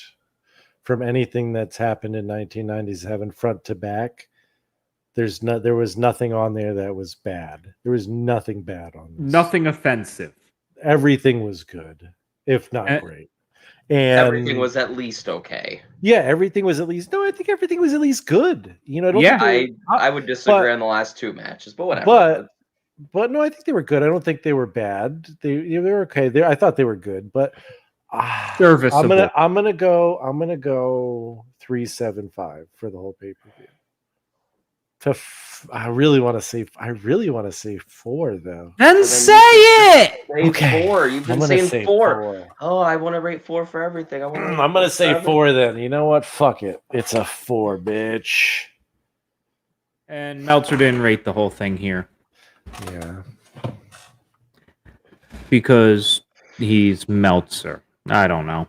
from anything that's happened in 1997 front to back. There was nothing on there that was bad. There was nothing bad on this. Nothing offensive. everything was good, if not great. And everything was at least okay. Yeah, everything was at least. No, I think everything was at least good. You know, I don't Yeah. think I would disagree on the last 2 matches, but whatever. But no, I think they were good. I don't think they were bad. They were okay. I thought they were good, but Serviceable. I'm gonna go 375 for the whole pay-per-view. I really want to say 4 though. Then Well, say it. Say Okay. 4. You've been I'm gonna saying say 4. Oh, I want to rate 4 for everything. I'm gonna say 4 then. You know what? Fuck it. It's a 4, bitch. And Meltzer didn't rate the whole thing here Yeah. because he's Meltzer. I don't know.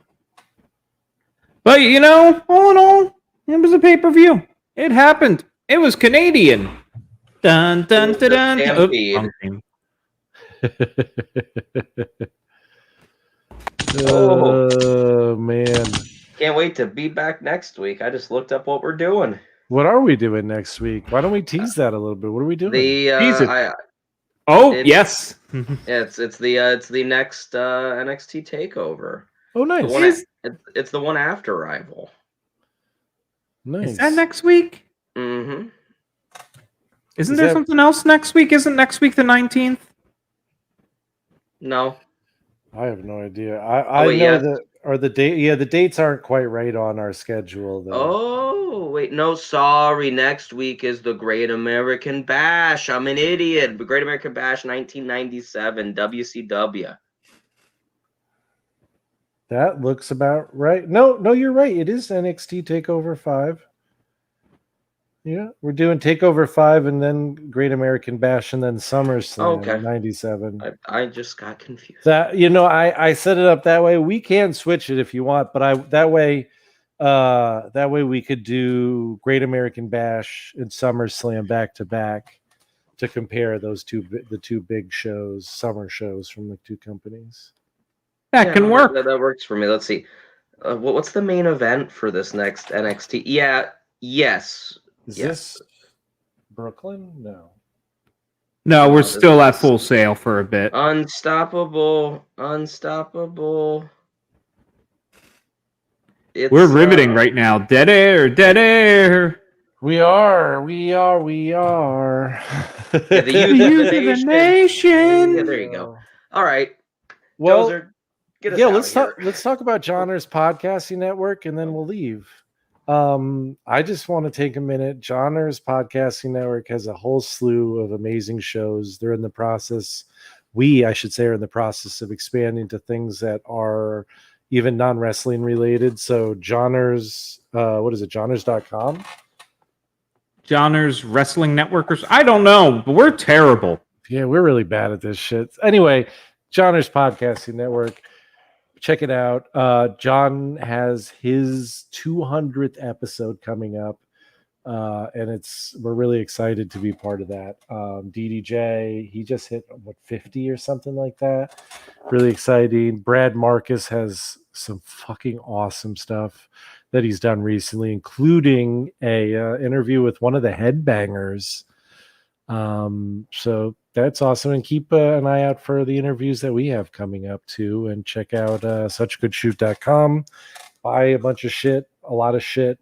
But, you know, all in all, it was a pay-per-view. It happened. It was Canadian. Dun, dun, dun, dun. Stampede. Oh, man. Can't wait to be back next week. I just looked up what we're doing. What are we doing next week? Why don't we tease that a little bit? What are we doing? Tease it. Yes. It's the next NXT takeover. Oh, nice. It's the one after Rival. Nice. Is that next week? Mm-hmm. Isn't there something else next week? Isn't next week the 19th? No. I have no idea. I know that, or the date. Yeah, the dates aren't quite right on our schedule, though. Oh, wait. No, sorry. Next week is the Great American Bash. I'm an idiot. The Great American Bash 1997, WCW. That looks about right. No, you're right. It is NXT TakeOver 5. Yeah, we're doing TakeOver 5 and then Great American Bash and then SummerSlam 97. I just got confused. That I set it up that way. We can switch it if you want, but that way we could do Great American Bash and SummerSlam back to back to compare the two big shows, summer shows from the two companies. That can work. That works for me. Let's see. What's the main event for this next NXT? Yes. Is this Brooklyn? No, we're still at Full Sail for a bit. Unstoppable. We're riveting right now. Dead air. We are. Yeah, the youth of the nation. Yeah, there you go. All right. Well, let's talk about Johnner's Podcasting Network, and then we'll leave. I just want to take a minute. Johnner's Podcasting Network has a whole slew of amazing shows. They're in the process. I should say, are in the process of expanding to things that are even non-wrestling related. So Johnner's, what is it? Johnner's.com? Johnner's Wrestling Networkers. I don't know, but we're terrible. Yeah, we're really bad at this shit. Anyway, Johnner's Podcasting Network. Check it out. John has his 200th episode coming up, and we're really excited to be part of that. DDJ, he just hit 50 or something like that. Really exciting. Brad Marcus has some fucking awesome stuff that he's done recently, including a interview with one of the Headbangers. So that's awesome. And keep an eye out for the interviews that we have coming up too. And check out suchgoodshoot.com. Buy a bunch of shit, a lot of shit.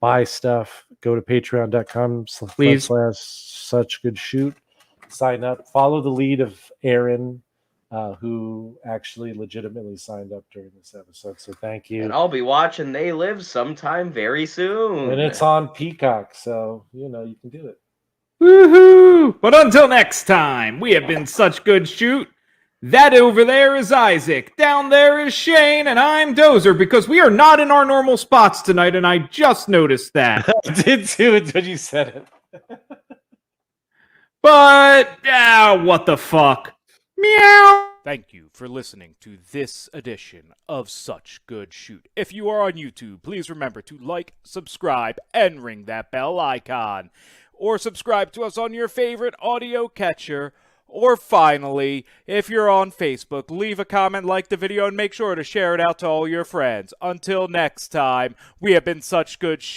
Buy stuff. Go to patreon.com/suchgoodshoot. Sign up. Follow the lead of Aaron, who actually legitimately signed up during this episode. So thank you. And I'll be watching They Live sometime very soon. And it's on Peacock, so you can do it. Woohoo! But until next time, we have been Such Good Shoot. That over there is Isaac. Down there is Shane, and I'm Dozer because we are not in our normal spots tonight, and I just noticed that. I did too until you said it. But, what the fuck? Meow! Thank you for listening to this edition of Such Good Shoot. If you are on YouTube, please remember to like, subscribe, and ring that bell icon. Or subscribe to us on your favorite audio catcher. Or finally, if you're on Facebook, leave a comment, like the video, and make sure to share it out to all your friends. Until next time, we have been Such Good Shoot.